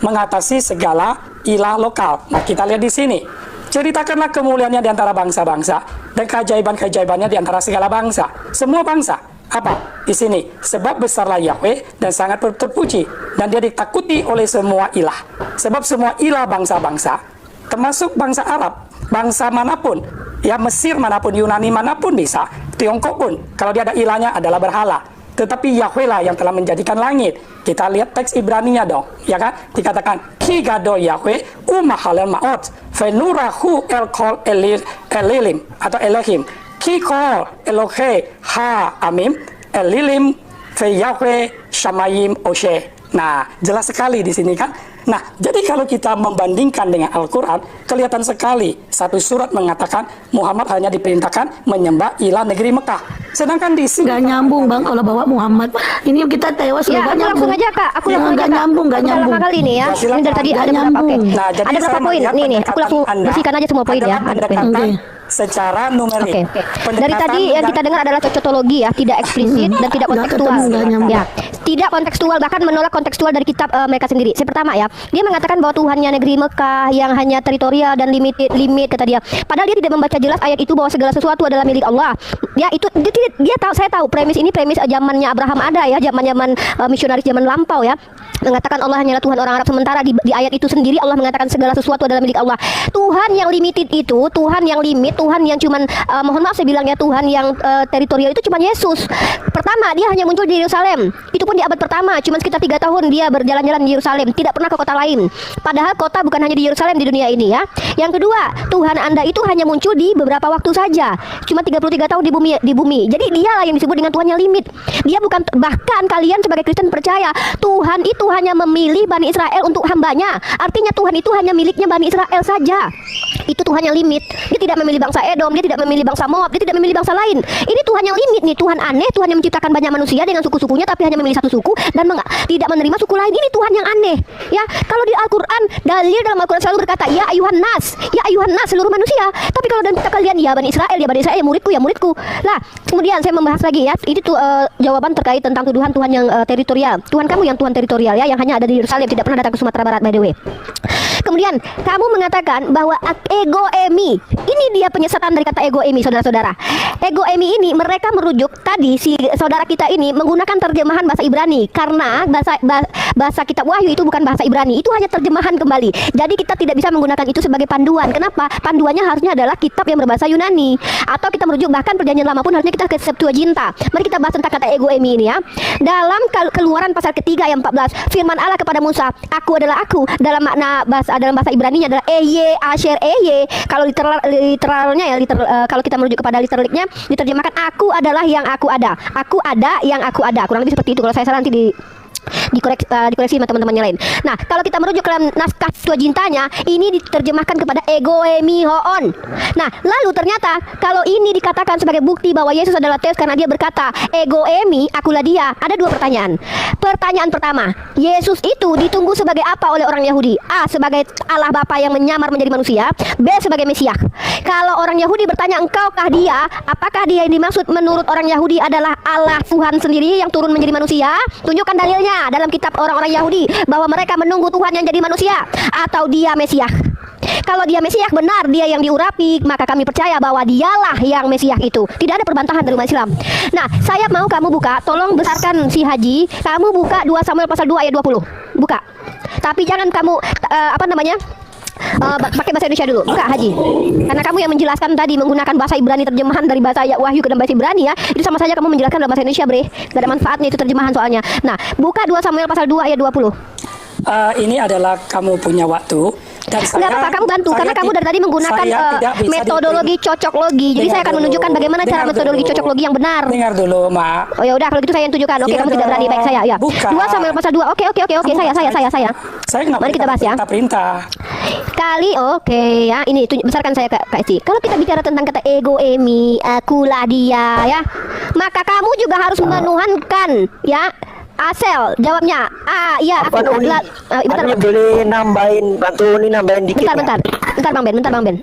mengatasi segala ilah lokal. Nah, kita lihat di sini. Ceritakanlah kemuliaannya di antara bangsa-bangsa dan keajaiban-keajaibannya di antara segala bangsa. Semua bangsa. Apa? Di sini. Sebab besarlah Yahweh dan sangat terpuji. Dan dia ditakuti oleh semua ilah. Sebab semua ilah bangsa-bangsa, termasuk bangsa Arab, bangsa manapun, ya Mesir manapun, Yunani manapun bisa, Tiongkok pun, kalau dia ada ilahnya adalah berhala. Tetapi Yahweh lah yang telah menjadikan langit. Kita lihat teks Ibraninya dong, ya kan? Dikatakan, Ki gado Yahweh umahalel maot, fenurahu elkol elilim, atau Elohim. Ki kol Elohe ha amim, elilim fe Yahweh shamayim oshe. Nah, jelas sekali di sini kan? Nah, jadi kalau kita membandingkan dengan Al-Quran, kelihatan sekali satu surat mengatakan Muhammad hanya diperintahkan menyembah ilah negeri Mekah. Sedangkan di sini Gak nyambung bang kalau bawa Muhammad. Ini kita tewas Ya, loh, gak aku langsung nyambung. aja Kak. Aku Ya, langsung aja gak Kak. nyambung, gak Udah nyambung. lama kali nih ya. Ya, silakan. Ini dari tadi Gak ada berapa? Oke. nyambung. Nah, jadi Ada saya berapa poin? melihat Nih, aku langsung pendekatan Anda bersihkan aja semua poin ya. adalah Ada poin. pendekatan Oke. secara numerik. Oke. Dari tadi yang kita dengar adalah cocotologi ya, tidak eksplisit dan tidak Nggak kontekstual. ketemu, nggak nyambung. Ya, tidak kontekstual, bahkan menolak kontekstual dari kitab mereka sendiri. Yang pertama ya, dia mengatakan bahwa Tuhannya negeri Mekah yang hanya teritorial dan limit kata dia. Padahal dia tidak membaca jelas ayat itu bahwa segala sesuatu adalah milik Allah. Ya, itu dia tahu, saya tahu premis ini premis zamannya Abraham ada ya, zaman misionaris zaman lampau ya. Mengatakan Allah hanyalah Tuhan orang Arab, sementara di ayat itu sendiri Allah mengatakan segala sesuatu adalah milik Allah. Tuhan yang limited itu, Tuhan yang limit, Tuhan yang cuman mohon maaf saya bilangnya Tuhan yang teritorial itu cuman Yesus. Pertama, dia hanya muncul di Yerusalem. Itu pun di abad pertama, cuman sekitar 3 tahun dia berjalan-jalan di Yerusalem, tidak pernah ke kota lain. Padahal kota bukan hanya di Yerusalem di dunia ini ya. Yang kedua, Tuhan Anda itu hanya muncul di beberapa waktu saja. Cuma 33 tahun di bumi. Jadi dialah yang disebut dengan Tuhan yang limit. Dia bukan, bahkan kalian sebagai Kristen percaya Tuhan itu hanya memilih Bani Israel untuk hambanya. Artinya Tuhan itu hanya miliknya Bani Israel saja. Itu Tuhan yang limit. Dia tidak memilih bangsa Edom, dia tidak memilih bangsa Moab, dia tidak memilih bangsa lain. Ini Tuhan yang limit nih, Tuhan aneh, Tuhan yang menciptakan banyak manusia dengan suku-sukunya tapi hanya memilih satu suku dan tidak menerima suku lain. Ini Tuhan yang aneh. Ya, kalau di Al-Qur'an, dalil dalam Al-Qur'an selalu berkata, "Ya ayuhan nas, ya ayuhan nas, seluruh manusia." Tapi kalau dalam kita kalian, ya Bani Israel, ya muridku, ya muridku. Lah, kemudian saya membahas lagi ya. Ini tuh jawaban terkait tentang tuduhan Tuhan yang teritorial. Tuhan kamu yang Tuhan teritorial ya, yang hanya ada di Yerusalem, tidak pernah datang ke Sumatera Barat by the way. Kemudian kamu mengatakan bahwa ego emi, ini dia penyesatan dari kata ego emi, saudara-saudara. Ego emi ini mereka merujuk tadi si saudara kita ini menggunakan terjemahan bahasa Ibrani karena bahasa kitab Wahyu itu bukan bahasa Ibrani, itu hanya terjemahan kembali. Jadi kita tidak bisa menggunakan itu sebagai panduan. Kenapa? Panduannya harusnya adalah kitab yang berbahasa Yunani, atau kita merujuk bahkan perjanjian lama pun harusnya kita ke Septuaginta. Mari kita bahas tentang kata ego emi ini ya. Dalam Keluaran pasal ketiga ayat 14, firman Allah kepada Musa, "Aku adalah aku." Dalam bahasa Ibraninya adalah eye asher eye. Kalau literalnya ya, kalau kita merujuk kepada literalnya diterjemahkan aku adalah yang aku ada. Aku ada yang aku ada. Kurang lebih seperti itu. Kalau saya salah nanti dikoreksi sama teman-temannya lain. Nah, kalau kita merujuk ke dalam naskah Septuagintanya, ini diterjemahkan kepada ego eimi hoon. Nah, lalu ternyata kalau ini dikatakan sebagai bukti bahwa Yesus adalah Theos karena dia berkata ego eimi, akulah dia. Ada dua pertanyaan. Pertanyaan pertama, Yesus itu ditunggu sebagai apa oleh orang Yahudi? A, sebagai Allah Bapa yang menyamar menjadi manusia. B, sebagai Mesias. Kalau orang Yahudi bertanya, engkaukah dia? Apakah dia yang dimaksud menurut orang Yahudi adalah Allah Tuhan sendiri yang turun menjadi manusia? Tunjukkan dalilnya dalam kitab orang-orang Yahudi bahwa mereka menunggu Tuhan yang jadi manusia, atau dia Mesias. Kalau dia Mesias benar, dia yang diurapi, maka kami percaya bahwa dialah yang Mesias itu. Tidak ada perbantahan dari umat Islam. Nah, saya mau kamu buka, tolong besarkan si Haji. Kamu buka 2 Samuel pasal 2 ayat 20. Buka. Tapi jangan kamu pakai bahasa Indonesia dulu. Buka Haji. Karena kamu yang menjelaskan tadi menggunakan bahasa Ibrani, terjemahan dari bahasa Wahyu ke dalam bahasa Ibrani ya. Itu sama saja kamu menjelaskan dalam bahasa Indonesia, Bre. Gak ada manfaatnya itu terjemahan soalnya. Nah, buka 2 Samuel pasal 2 ayat 20. Ini adalah kamu punya waktu dan saya, nggak apa-apa, kamu bantu karena kamu dari tadi menggunakan metodologi cocoklogi. Jadi saya akan menunjukkan bagaimana cara metodologi cocoklogi yang benar. Dengar dulu, Mak. Oh ya udah, kalau gitu saya yang tunjukkan. Oke, kamu tidak berani, baik saya ya. 2 Samuel pasal 2. Oke, saya. Saya kenapa Mari kita bahas ya. Perintah. Kali oke ya. Ini besarkan saya Kak Eci. Kalau kita bicara tentang kata ego eimi, akulah dia ya. Maka kamu juga harus menuhankan ya. Asel jawabnya iya aku boleh nambahin dikit. Bentar Bang Ben.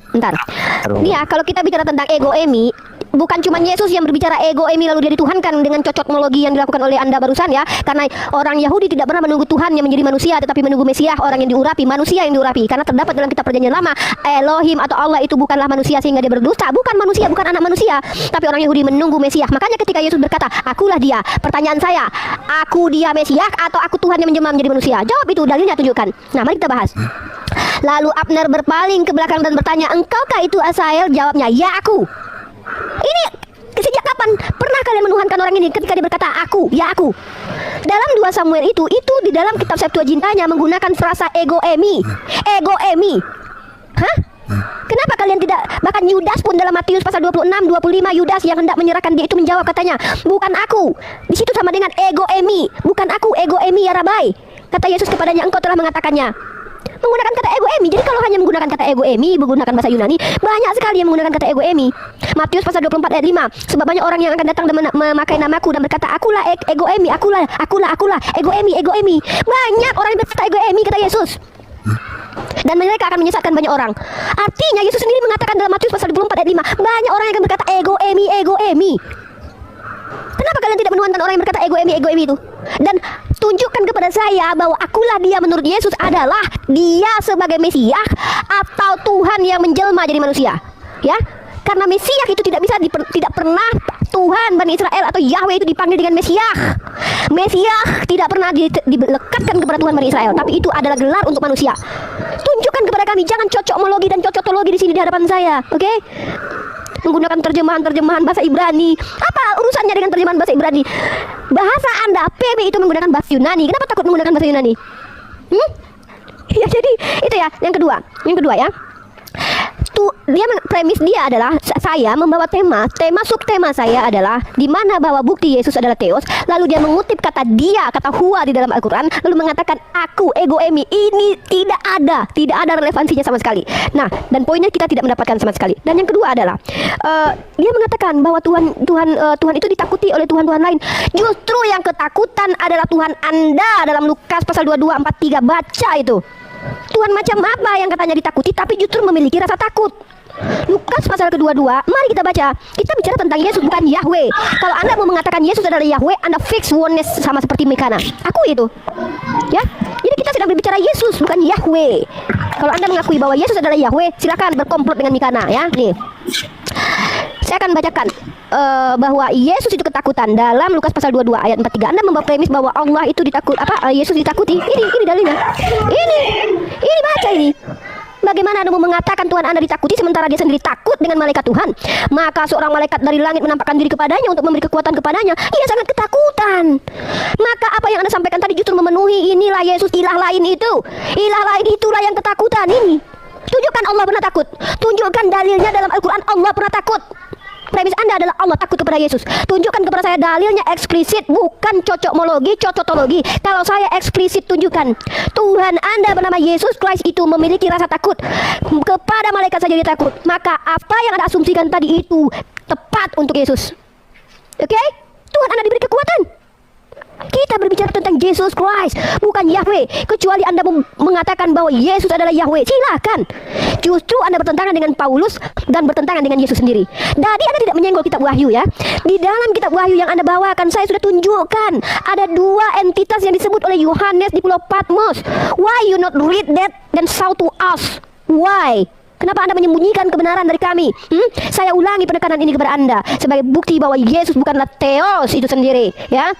Nih ya, kalau kita bicara tentang ego eimi, bukan cuma Yesus yang berbicara ego eimi lalu dia dituhankan dengan cocokmologi yang dilakukan oleh Anda barusan ya. Karena orang Yahudi tidak pernah menunggu Tuhan yang menjadi manusia, tetapi menunggu Mesias, orang yang diurapi, manusia yang diurapi. Karena terdapat dalam kitab Perjanjian Lama, Elohim atau Allah itu bukanlah manusia sehingga dia berdosa, bukan manusia, bukan anak manusia, tapi orang Yahudi menunggu Mesias. Makanya ketika Yesus berkata, akulah dia, pertanyaan saya, aku dia Mesias atau aku Tuhan yang menjelma menjadi manusia? Jawab itu, dalilnya tunjukkan. Nah, mari kita bahas. Lalu Abner berpaling ke belakang dan bertanya, engkaukah itu Asael? Jawabnya, ya aku. Ini sejak kapan pernah kalian menuhankan orang ini ketika dia berkata aku, ya aku? Dalam 2 Samuel itu di dalam kitab Septuagintanya menggunakan frasa ego eimi. Hah? Kenapa kalian tidak, bahkan Yudas pun dalam Matius pasal 26, 25, Yudas yang hendak menyerahkan dia itu menjawab katanya, bukan aku. Di situ sama dengan ego eimi, bukan aku, ego eimi ya Rabai. Kata Yesus kepadanya, engkau telah mengatakannya. Menggunakan kata ego eimi. Jadi kalau hanya menggunakan kata ego eimi, menggunakan bahasa Yunani, banyak sekali yang menggunakan kata ego eimi. Matius pasal 24 ayat 5. Sebab banyak orang yang akan datang dan memakai namaku dan berkata, akulah ego eimi, akulah ego eimi. Banyak orang yang berkata ego eimi, kata Yesus. Dan mereka akan menyesatkan banyak orang. Artinya Yesus sendiri mengatakan dalam Matius pasal 24 ayat 5, banyak orang yang akan berkata ego eimi. Kenapa kalian tidak menuhankan orang yang berkata ego eimi itu? Dan tunjukkan kepada saya bahwa akulah dia menurut Yesus adalah dia sebagai Mesias atau Tuhan yang menjelma jadi manusia. Ya, karena Mesias itu tidak pernah Tuhan Bani Israel atau Yahweh itu dipanggil dengan Mesias. Mesias tidak pernah dilekatkan kepada Tuhan Bani Israel, tapi itu adalah gelar untuk manusia. Tunjukkan kepada kami, jangan cocokmologi dan cocokologi di sini di hadapan saya, oke? Menggunakan terjemahan bahasa Ibrani. Apa urusannya dengan terjemahan bahasa Ibrani? Bahasa Anda PB itu menggunakan bahasa Yunani. Kenapa takut menggunakan bahasa Yunani? Ya jadi itu ya. Yang kedua ya. Premis dia adalah saya membawa tema subtema saya adalah di mana bahwa bukti Yesus adalah Theos, lalu dia mengutip kata huwa di dalam Al-Qur'an, lalu mengatakan aku ego eimi. Ini tidak ada relevansinya sama sekali. Nah, dan poinnya kita tidak mendapatkan sama sekali. Dan yang kedua adalah dia mengatakan bahwa Tuhan itu ditakuti oleh Tuhan-Tuhan lain. Justru yang ketakutan adalah Tuhan Anda dalam Lukas pasal 22:43. Baca itu. Tuhan macam apa yang katanya ditakuti tapi justru memiliki rasa takut? Lukas pasal ke-22, mari kita baca. Kita bicara tentang Yesus, bukan Yahweh. Kalau Anda mau mengatakan Yesus adalah Yahweh, Anda fix oneness sama seperti Mikana. Aku itu. Ya. Jadi kita sedang berbicara Yesus, bukan Yahweh. Kalau Anda mengakui bahwa Yesus adalah Yahweh, silakan berkomplot dengan Mikana ya. Nih. Saya akan bacakan bahwa Yesus itu ketakutan dalam Lukas pasal 22 ayat 43. Anda membawa premis bahwa Allah itu Yesus ditakuti. Ini dalilnya. Ini baca ini. Bagaimana Anda mau mengatakan Tuhan Anda ditakuti sementara dia sendiri takut dengan malaikat Tuhan? Maka seorang malaikat dari langit menampakkan diri kepadanya untuk memberi kekuatan kepadanya. Ia sangat ketakutan. Maka apa yang Anda sampaikan tadi justru memenuhi. Inilah Yesus, ilah lain itu. Ilah lain itulah yang ketakutan ini. Tunjukkan Allah pernah takut. Tunjukkan dalilnya dalam Al-Quran Allah pernah takut. Premis Anda adalah Allah takut kepada Yesus. Tunjukkan kepada saya dalilnya eksplisit, bukan cocokmologi, cocotologi. Kalau saya eksplisit tunjukkan. Tuhan Anda bernama Yesus Christ itu memiliki rasa takut. Kepada malaikat saja dia takut. Maka apa yang Anda asumsikan tadi itu tepat untuk Yesus. Oke? Tuhan Anda diberi kekuatan. Kita berbicara tentang Yesus Christ, bukan Yahweh. Kecuali Anda mengatakan bahwa Yesus adalah Yahweh, silakan. Justru Anda bertentangan dengan Paulus dan bertentangan dengan Yesus sendiri. Jadi Anda tidak menyenggol kitab Wahyu ya. Di dalam kitab Wahyu yang Anda bawakan, saya sudah tunjukkan ada dua entitas yang disebut oleh Yohanes di Pulau Patmos. Why you not read that then shout to us? Why? Kenapa Anda menyembunyikan kebenaran dari kami? Saya ulangi penekanan ini kepada Anda sebagai bukti bahwa Yesus bukanlah Theos itu sendiri, ya.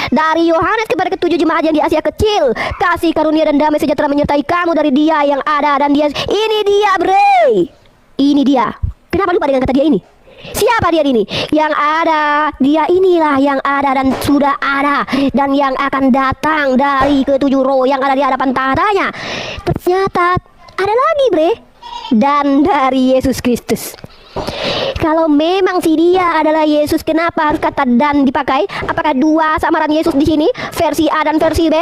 Dari Yohanes kepada ketujuh jemaat yang di Asia Kecil, kasih karunia dan damai sejahtera menyertai kamu dari Dia yang ada dan Dia. Ini dia, bre. Ini dia. Kenapa lupa dengan kata dia ini? Siapa dia ini? Yang ada, dia inilah yang ada dan sudah ada dan yang akan datang dari ketujuh roh yang ada di hadapan tahtanya. Ternyata ada lagi, bre. Dan dari Yesus Kristus. Kalau memang si dia adalah Yesus, kenapa harus kata dan dipakai? Apakah dua samaran Yesus di sini? Versi A dan versi B?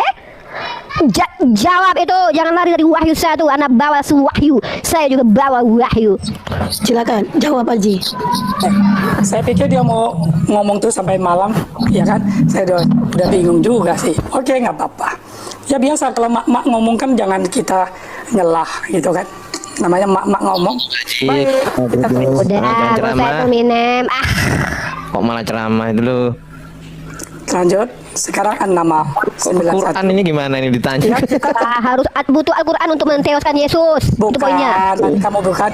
Jawab itu, jangan lari dari Wahyu 1. Anda bawa wahyu, saya juga bawa wahyu. Silakan jawab Haji. Saya pikir dia mau ngomong tuh sampai malam, ya kan? Saya udah bingung juga sih. Oke, nggak apa-apa. Ya biasa kalau mak-mak ngomong kan jangan kita nyelah gitu kan. Namanya mak-mak ngomong. Baik, kita Udah, Ceramah. saya Eminem. Kok malah ceramah itu lo? lanjut. Sekarang nama 91. Quran ini gimana ini ditanya? Ya, kita Harus butuh Al-Quran untuk menteoskan Yesus. Itu poinnya. bukan, kamu bukan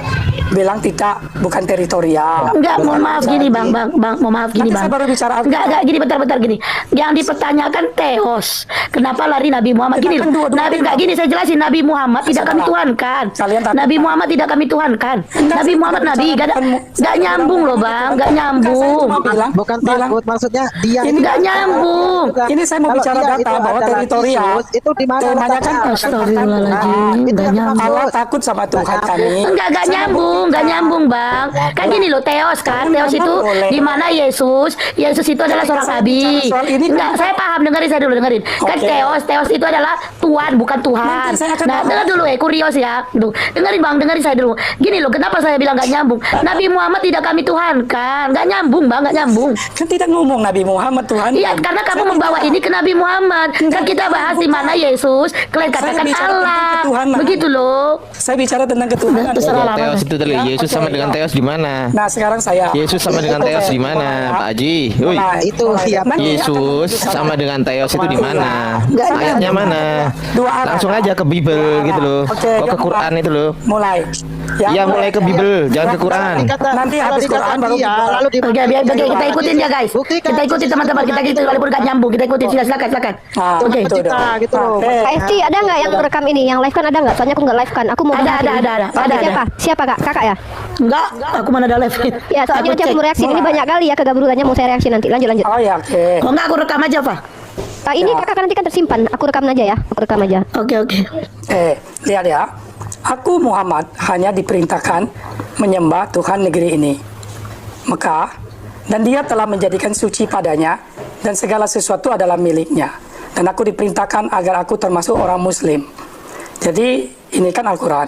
bilang tidak, bukan teritorial. Enggak, mohon maaf gini bang, mohon maaf gini Nanti bang. saya baru bicara Enggak gini, bentar gini. Yang dipertanyakan Theos. Kenapa lari Nabi Muhammad? Gini, Kita kan dua-dua Nabi ini, enggak gini, saya jelasin. Nabi Muhammad tidak kami tuhankan. Kalian tak- Nabi Muhammad tidak kami tuhankan. Enggak, Nabi saya Muhammad tidak Nabi bicara enggak nyambung loh bang, enggak Enggak, saya nyambung. cuma bilang, Bukan takut, maksudnya dia Ini Enggak nyambung. Ini saya mau Kalau bicara dia data itu bahwa adalah teritorial. Yesus, itu di mana Temanya kan letaknya? Astagfirullahaladzim, Itu enggak yang nyambung. Allah takut sama Tuhan kami. Enggak nyambung bang. Kan gini loh, Theos kan, Theos itu Boleh. di mana Yesus itu adalah seorang saya nabi. bicara soal ini kan- Enggak, saya paham, dengerin saya dulu. Kan Oke. Theos itu adalah Tuhan, bukan Tuhan. Nanti saya akan Nah, bahas. dengar dulu kurios ya. Duh, dengerin saya dulu. Gini loh, kenapa saya bilang enggak nyambung? Nabi Muhammad tidak kami Tuhan kan. Enggak nyambung bang, enggak nyambung. Kan tidak ngomong Nabi Muhammad Tuhan. Iya, karena kamu membawa ini ke Nabi Muhammad. Kan kita bahas di mana Yesus, kalian katakan bicara tentang Allah. ketuhanan. Begitu loh. Saya bicara tentang ketuhanan. Terserah lah. Theos itu tadi. Ya, Yesus oke, sama dengan ya. Theos di mana? Nah, sekarang saya. Yesus sama dengan Theos di mana, Pak Haji? Woi. itu ya, Yesus sama dengan Theos itu di mana? Ayatnya mana? Dua arah. Langsung aja ke Bible gitu loh. Oke, Kok ke ya, Quran itu loh. Mulai. Iya, mulai ke Bible, jangan ke Quran. Nanti kalau habis dikatakan Quran baru dia, kita- lalu Oke, biar kita ikutin ya guys. Buktikan. Kita ikutin teman-teman kita gitu walaupun nggak nyambung, kita ikutin silakan. Nah, Oke. itu dong. Kita gitu loh. Oke. Pak Esti, ada nggak yang rekam ini? Yang live kan ada nggak? Soalnya aku nggak live kan. Aku mau Ada, bahas ini. ada. Oke, siapa? Siapa kak? Kakak ya? Enggak, aku mana ada live. Ya, soalnya nanti aku mau reaksi. Ini banyak kali ya kegaburutannya, mau saya reaksi nanti. Lanjut. Oh ya, oke. Oh enggak, aku rekam aja, Pak. Ini kakak nanti kan tersimpan. Aku rekam aja ya. Aku rekam aja. Oke. Lihat ya. Aku Muhammad hanya diperintahkan menyembah Tuhan negeri ini, Mekah, dan dia telah menjadikan suci padanya, dan segala sesuatu adalah miliknya. Dan aku diperintahkan agar aku termasuk orang Muslim. Jadi ini kan Al-Quran.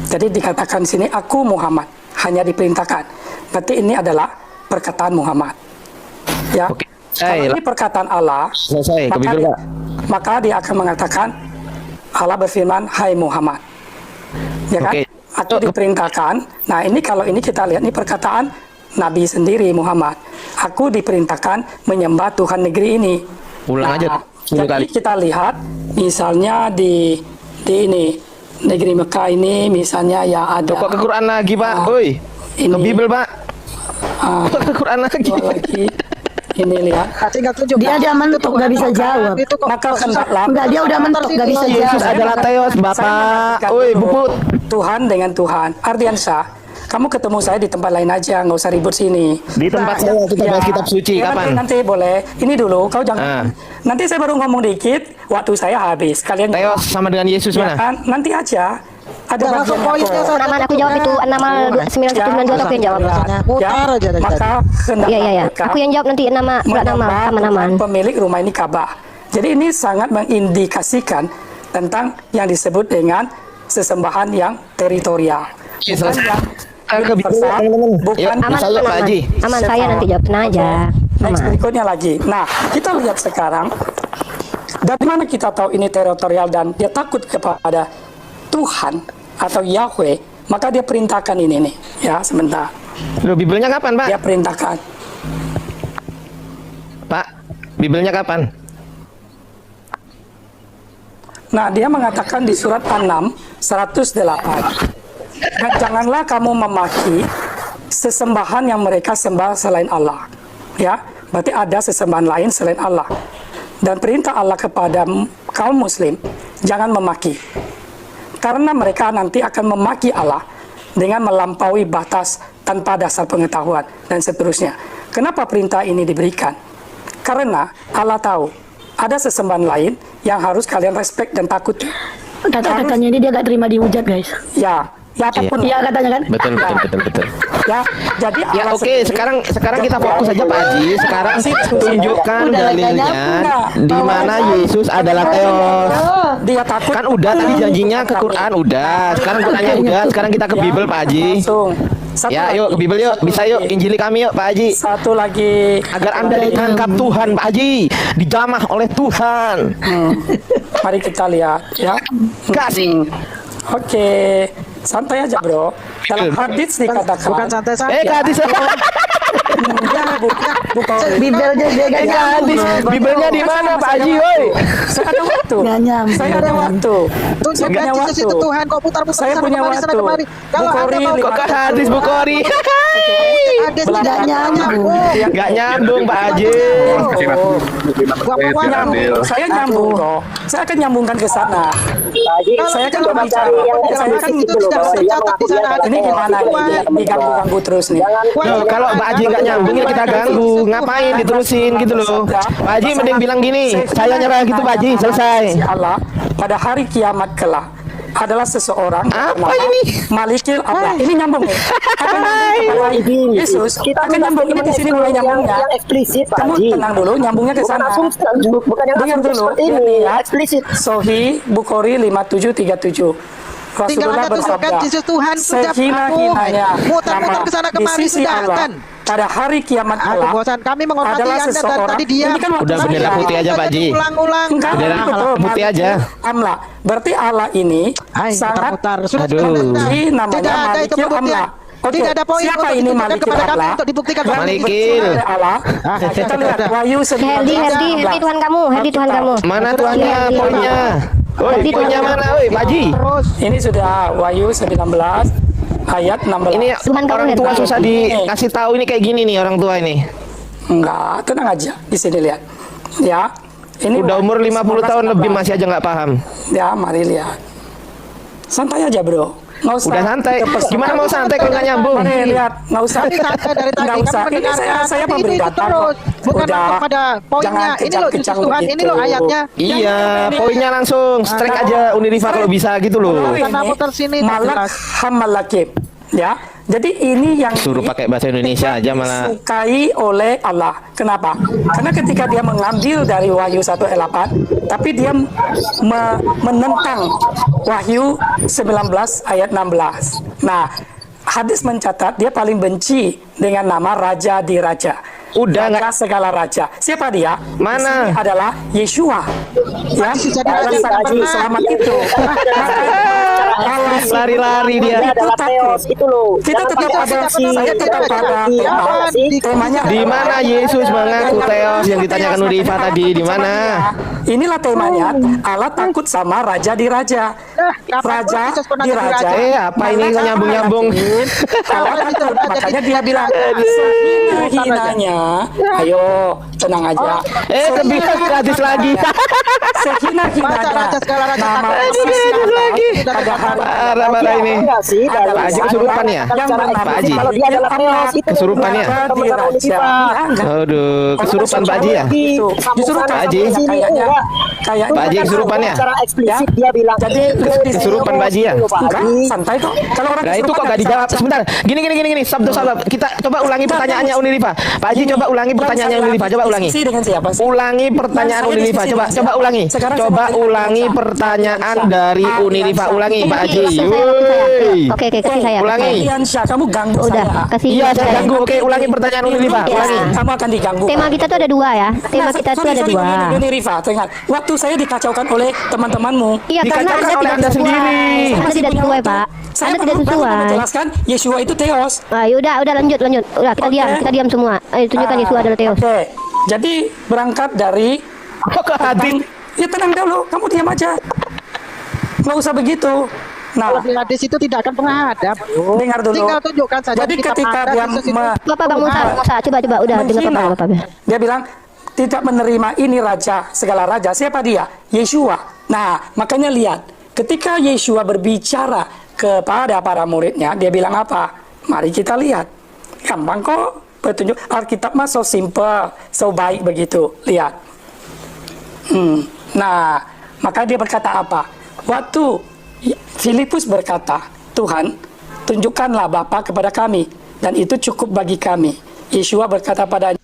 Jadi dikatakan di sini aku Muhammad hanya diperintahkan. Berarti ini adalah perkataan Muhammad. Ya. Oke. Kalau ini perkataan Allah, Selesai, ke Bible, Pak. maka dia akan mengatakan Allah berfirman, hai Muhammad. Ya kan? Oke. Aku diperintahkan. Nah ini kalau ini kita lihat, ini perkataan Nabi sendiri Muhammad. Aku diperintahkan menyembah Tuhan negeri ini. Ulang aja 10 jadi kali. kita lihat misalnya di ini negeri Mekah ini misalnya ya ada. Kok ke Quran lagi, Pak? Ah, Woi. Ke ini. Bible, Pak. Ah, Kok ke Quran lagi? dua lagi. Ini lihat. tinggal tunjuk. Dia mentok, nggak bisa jawab. Itu kok Maka hendaklah Enggak, dia udah mentok, nggak bisa Yesus jawab. adalah Theos, Saya Bapak. mengatakan Woi, dulu, Buput. Tuhan dengan Tuhan. Ardiansyah, kamu ketemu saya di tempat lain aja, nggak usah ribut sini. Di tempat saya kita bahas kitab suci, ya, kapan? Nanti boleh. Ini dulu, kau jangan. Nanti saya baru ngomong dikit, waktu saya habis. Kalian Theos sama dengan Yesus ya mana? kan? Nanti aja. ada Udah, langsung bagiannya poinnya kok. saja. Aman, aku jawab itu 6992 aku yang jawab. Biasanya putar aja dari maka tadi. hendak Iya, iya, iya. mereka Aku yang jawab nanti nama, surat nama, menambah aman-aman. pemilik rumah ini Ka'bah. Jadi ini sangat mengindikasikan tentang yang disebut dengan sesembahan yang teritorial. Bukan yang universal, bukan Aman, Bisa yuk, Pak Haji. Aman, saya nanti jawab, tenang aja. Next Aman. berikutnya lagi. Nah, kita lihat sekarang dari mana kita tahu ini teritorial dan dia takut kepada Tuhan atau Yahweh, maka dia perintahkan ini nih. Ya, sebentar. Loh, Bibelnya kapan, Pak? Dia perintahkan. Pak, Bibelnya kapan? Nah, dia mengatakan di surat An-Nam 108. Dan janganlah kamu memaki sesembahan yang mereka sembah selain Allah. Ya, berarti ada sesembahan lain selain Allah. Dan perintah Allah kepada kaum muslim, jangan memaki. Karena mereka nanti akan memaki Allah dengan melampaui batas tanpa dasar pengetahuan dan seterusnya. Kenapa perintah ini diberikan? Karena Allah tahu ada sesembahan lain yang harus kalian respect dan takut. Kata-katanya ini dia gak terima dihujat, guys. Ya, ya apapun. Iya katanya kan. Betul. Ya, jadi Ya Allah oke, sendiri- sekarang kita fokus aja Pak Haji. Sekarang tunjukkan dalilnya di mana Yesus adalah Theos. Dia takut. Kan udah tadi janjinya ke Quran udah. Sekarang Qurannya udah. Sekarang kita ke Bibel Pak Haji. Langsung. Satu Ya, lagi. yuk ke Bibel yuk. Bisa yuk Injili kami yuk Pak Haji. Satu lagi. Agar Anda ditangkap Tuhan Pak Haji, dijamah oleh Tuhan. Mari kita lihat ya. Kasih. Oke. Santai aja, Bro. Dalam hadis dikatakan. Bukan santai-santai. Hadis. Bibelnya dia gak Hadis. Bibelnya di mana Pak Haji, woi? Saya ada waktu. Nggak nyambung. Saya ada waktu. Tunjukkan Punya Yesus waktu. itu Tuhan, kok putar-putar Saya sana punya kemari, sana waktu. kemari. Kalau Bukhari Anda mau Kok ke hadis Bu Kori? ada Belakang. tidak nyambung. Gak nyambung Pak Haji. Buang waktu. Saya nyambung, Bro. Saya akan nyambungkan ke sana. Saya kan berbicara. Saya kan itu tidak tercatat di sana. Ini gimana ini? Diganggu-ganggu terus nih. Loh, kalau Pak Haji nggak nyambung ya kita ganggu. Ngapain diterusin gitu loh. Pak Haji mending bilang gini, saya nyerah gitu Pak Haji, selesai. Si Allah pada hari kiamat kelak adalah seseorang Apa bernama ini? Malikil Allah. Ini nyambung nih. Akan nyambung kepada Yesus. Akan nyambung ini di sini mulai nyambungnya. Eksplisit, Pak Kamu Haji. tenang dulu, nyambungnya ke Bukan sana. bukan yang Dengar langsung dulu. seperti ini, Lihat. eksplisit. Sahih Bukhari 5737. Tinggal Rasulullah Anda tunjukkan bersabda, Yesus Tuhan sudah sehina-hinanya muter-muter nama ke sana di kemari sisi sudah Allah kan. pada hari kiamat Aduh, kelak bosan. Kami menghormati adalah Anda dari seseorang. tadi diam. Ini kan waktu Udah saya. bendera putih aja Pak Haji. Ulang-ulang. Enggak, Bendera betul. putih aja. Amla. Berarti Allah ini Hai, sangat putar-putar. Sudah Aduh. membenci namanya Tidak ada itu Malikil pembuktian. Amla. Oke, Tidak ada poin siapa untuk ini ditunjukkan Malikil kepada kami Amla? untuk dibuktikan. Yang Malikil. dibenci oleh Allah. Kita lihat Wahyu 19. Herdi Tuhan kamu, Herdi Tuhan kamu. Mana tuannya poinnya? Woi, Jadi poinnya Tuhan- mana woi Pak Haji? Terus. Ini sudah Wahyu 19 ayat 16. Ini Tuhan kamu orang Herdi. tua susah dikasih tahu ini kayak gini nih orang tua ini. Enggak, tenang aja. Di sini lihat. Ya. Ini Udah umur 50 tahun lebih masih aja nggak paham. Ya, mari lihat. Santai aja, Bro. Nggak usah. Udah santai. Terpesona. Gimana mau santai kalau nggak nyambung? Mari lihat, nggak usah. Kami santai dari tadi. Nggak Kami usah. Ini mendengarkan. saya Ini memberi itu data terus. kok. Bukan Udah. langsung pada poinnya. Jangan Ini loh Yesus kejang-kejang Tuhan. Ini begitu. loh ayatnya. Iya, poinnya langsung strike aja Unirifa kalau bisa gitu loh. Karena putar sini, tak Malak jelas. Hamalakib. Ya. Jadi ini yang Suruh pakai bahasa Indonesia aja malah. disukai oleh Allah. Kenapa? Karena ketika dia mengambil dari Wahyu 1:8, tapi dia menentang Wahyu 19 ayat 16. Nah, hadis mencatat dia paling benci dengan nama Raja di Raja. Udah Raja segala raja. Siapa dia? Mana? Di sini adalah Yeshua. Ya, Jadi adalah raja sang pernah. juru selamat itu. Lari-lari dia. Ini adalah Theos, itu loh. Kita Jangan tetap pakai ada, asumsi. saya tetap pada tema. Temanya Di mana Yesus mengaku Theos yang ditanyakan Unirifa tadi? Di mana? Inilah temanya. Allah takut sama raja di raja. Raja di raja. Apa ini kok nyambung-nyambung? Allah takut. Makanya dia bilang hina-hinanya. Ayo, tenang aja. Kebilang gratis lagi. Sehina-hinanya. Raja segala raja. Nama Gratis lagi. pada hari Parah-parah ini. Enggak sih, dari Pak Haji kesurupan ya? yang bernama Pak Haji. Kalau dia adalah Theos, itu Kesurupan ya? Raja di raja. Ya, enggak. Aduh, kesurupan Pak Haji ya? Itu. Justru Pak Haji. kayaknya kayak Pak Haji kesurupannya. Secara eksplisit dia bilang. Jadi Kesurupan Pak Haji ya. Enggak, santai kok. Kalau orang Nah itu kok gak dijawab. Sebentar. Gini. Sabtu sahabat. Kita coba ulangi pertanyaannya Unilifa. Pak Haji coba ulangi pertanyaannya Unilifa. Coba ulangi. Diskusi dengan siapa sih? Ulangi pertanyaan Saya Unilifa. diskusi Coba dengan siapa? ulangi. Sekarang Coba saya mau ulangi tanya. pertanyaan dari Unilifa. Ulangi Pak Haji. Waktu saya. Woi. Oke, kasih saya. Ulangi. Diansyah, kamu ganggu Udah, saya. kasih. Iya saya ganggu. Oke ulangi pertanyaan Unilifa. Iya. Ulangi. Kamu akan diganggu. Tema kita tuh ada dua ya. Tema kita tuh ada dua. Ini Rifa, dengar. Waktu saya dikacaukan oleh teman-temanmu. Iya, karena Dikacaukan Anda oleh tidak Anda sesuai. sendiri. Anda tidak sesuai, Pak. Saya Anda tidak baru sesuai. menjelaskan Yeshua itu Theos. Ah, udah lanjut. Udah kita diam semua. Ayo tunjukkan Yesus adalah Theos. Oke. Jadi berangkat dari Kok ke hadis? Ya tenang dulu, kamu diam aja. Nggak usah begitu. Nah, Kalau di hadis itu tidak akan pernah ada, bro. dengar dulu. Tinggal tunjukkan saja Jadi kitab ketika Anda, dia Yesus itu. Bapak Bang Musa, coba udah dengar menghina, Bapak. dia bilang tidak menerima ini raja, segala raja. Siapa dia? Yeshua. Nah, makanya lihat, ketika Yeshua berbicara kepada para muridnya, dia bilang apa? Mari kita lihat. Gampang kok petunjuk. Alkitab mah so simple, so baik begitu. Lihat. Nah, maka dia berkata apa? Waktu Filipus berkata, Tuhan, tunjukkanlah Bapa kepada kami, dan itu cukup bagi kami. Yeshua berkata padanya,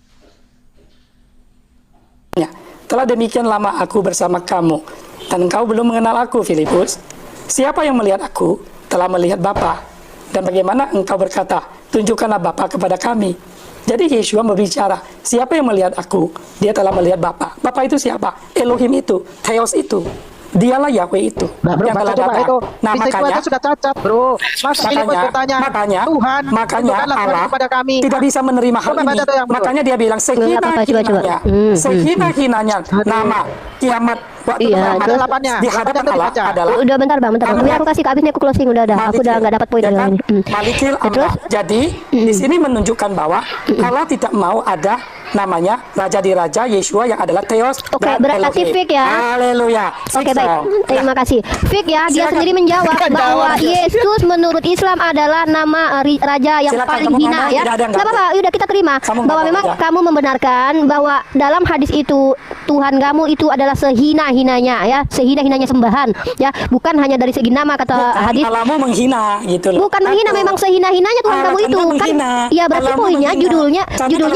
telah demikian lama aku bersama kamu, dan engkau belum mengenal aku, Filipus. Siapa yang melihat aku, telah melihat Bapa. Dan bagaimana engkau berkata, tunjukkanlah Bapa kepada kami. Jadi Yeshua berbicara, siapa yang melihat aku, dia telah melihat Bapa. Bapa itu siapa? Elohim itu, Theos itu. Dialah Yahweh itu. Nah, bro, yang baca telah coba datang. itu. Nah, Fisik makanya, itu sudah cacat, bro. Masa Filipus bertanya, makanya Tuhan, makanya tunjukkanlah Tuhan Allah kepada kami. tidak bisa menerima hal Coba ini. baca tuh yang betul. Makanya dia bilang Nggak apa-apa, coba. sehina-hinanya nama kiamat waktu Iya, kiamat terus di hadapan Baca, Allah baca. adalah Udah bentar Bang. Biar aku kasih ke abisnya aku closing udah. Aku udah nggak dapat poin ya dari kan? ini. Malikil Terus? Allah. Jadi di sini menunjukkan bahwa Allah tidak mau ada namanya raja di raja Yeshua yang adalah Theos. Oke, dan berarti Elohim. fik ya. Haleluya. Oke Fik baik, dong. terima kasih. Fik ya, dia Silakan. sendiri menjawab Silakan bahwa jawab aja. Yesus menurut Islam adalah nama raja yang Silakan, paling kamu hina ngomong, ya. tidak ada yang Nggak apa-apa, udah kita terima Kamu bahwa ngomong memang aja. kamu membenarkan bahwa dalam hadis itu Tuhan kamu itu adalah sehina-hinanya ya, sehina-hinanya sembahan ya, bukan hanya dari segi nama kata hadis. Allahmu menghina gitu loh. Bukan menghina, memang sehina-hinanya Tuhan kamu itu kan. Iya, berarti poinnya judulnya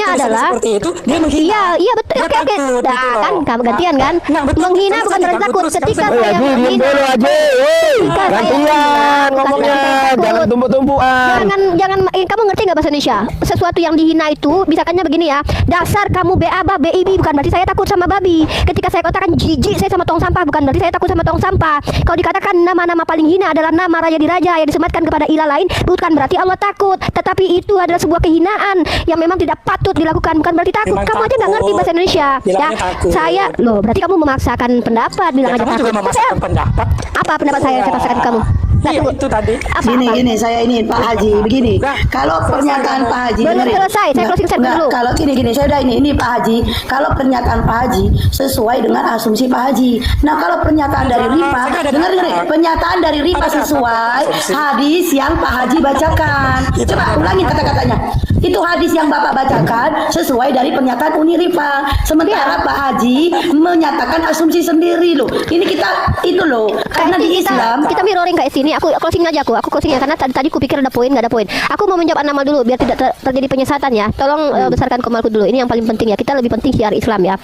adalah seperti itu dia menghina. Iya betul. Dia Oke. takut, gitu Nah, loh. kan kamu gantian kan? Nah, betul. Menghina Saya bukan berarti takut takut. terus, Ketika kamu saya Haji, diem menghina, dulu Haji. ketika saya Gantian bukan ngomongnya. takut. Jangan tumpuk-tumpukan. Jangan kamu ngerti nggak bahasa Indonesia? Sesuatu yang dihina itu misalkannya begini ya. Dasar kamu beabah, BIB bukan berarti saya takut sama babi. Ketika saya katakan jijik saya sama tong sampah bukan berarti saya takut sama tong sampah. Kalau dikatakan nama-nama paling hina adalah nama raja di raja yang disematkan kepada ilah lain bukan berarti Allah takut, tetapi itu adalah sebuah kehinaan yang memang tidak patut dilakukan, bukan berarti takut. Memang Kamu aja nggak ngerti takut. bahasa Indonesia. Ya, Bilangnya takut. saya loh berarti kamu memaksakan pendapat bilang Ya, aja kamu takut. juga memasukkan pendapat. Apa pendapat saya paksakan kamu? Nah, Iya, tunggu. itu tadi. Apa? Gini saya ini Pak Haji begini. Kalau pernyataan Pak Haji Belum dengerin. selesai, saya closing statement Enggak, dulu. kalau gini saya udah ini Pak Haji. Kalau pernyataan Pak Haji sesuai dengan asumsi Pak Haji. Nah kalau pernyataan dari Rifa, saya ada dengar data. pernyataan dari Rifa Ada data, sesuai asumsi. hadis yang Pak Haji bacakan. Itu Coba ada ulangin data. kata-katanya. Itu hadis yang Bapak bacakan sesuai dari pernyataan Uni Rifa. Sementara Pak Haji menyatakan asumsi sendiri loh. Ini kita itu loh. Karena di Islam kita mirroring kayak sini. Aku closing aja aku closing ya karena tadi kupikir ada poin nggak ada poin. Aku mau menjawab Namal dulu biar tidak terjadi penyesatan ya. Tolong besarkan komalku dulu. Ini yang paling penting ya. Kita lebih penting syiar Islam ya.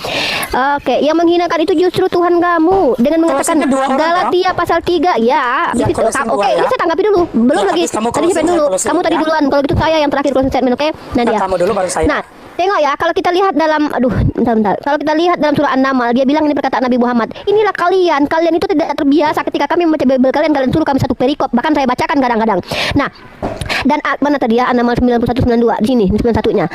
Oke, yang menghinakan itu justru Tuhan kamu dengan mengatakan Closingnya dua orang, Galatia pasal 3 ya. Ya, Di situ. closing Oke, dua ya. ini saya tanggapi dulu. Belum Ya, lagi. habis kamu Tadi closing, dulu. saya closing, Kamu tadi ya. duluan. Kalau gitu saya yang terakhir closing statement, oke? Nadia. Kamu dulu baru saya. Nah, tengok ya, kalau kita lihat dalam bentar. Kalau kita lihat dalam surah An-Naml, dia bilang ini perkataan Nabi Muhammad. Inilah kalian itu tidak terbiasa ketika kami membaca Bible kalian suruh kami satu perikop, bahkan saya bacakan kadang-kadang. Nah, dan mana tadi ya An-Naml 9192 di sini 91-nya.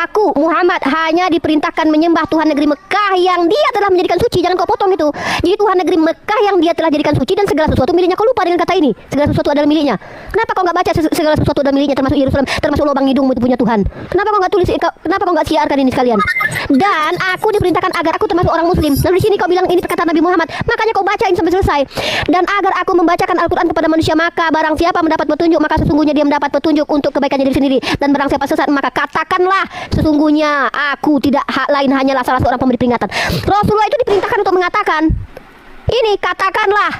Aku Muhammad hanya diperintahkan menyembah Tuhan negeri Mekah yang dia telah menjadikan suci. Jangan kau potong itu. Jadi Tuhan negeri Mekah yang dia telah jadikan suci dan segala sesuatu miliknya. Kau lupa dengan kata ini. Segala sesuatu adalah miliknya. Kenapa kau nggak baca segala sesuatu adalah miliknya termasuk Yerusalem, termasuk lubang hidungmu itu punya Tuhan? Kenapa kau nggak tulis? Kenapa kau nggak siarkan ini sekalian? Dan aku diperintahkan agar aku termasuk orang muslim. Lalu di sini kau bilang ini perkataan Nabi Muhammad. Makanya kau bacain sampai selesai. Dan agar aku membacakan Al-Quran kepada manusia, maka barang siapa mendapat petunjuk maka sesungguhnya dia mendapat petunjuk untuk kebaikannya diri sendiri, dan barang siapa sesat maka katakanlah sesungguhnya aku tidak hak lain hanyalah salah seorang pemberi peringatan. Rasulullah itu diperintahkan untuk mengatakan ini, katakanlah.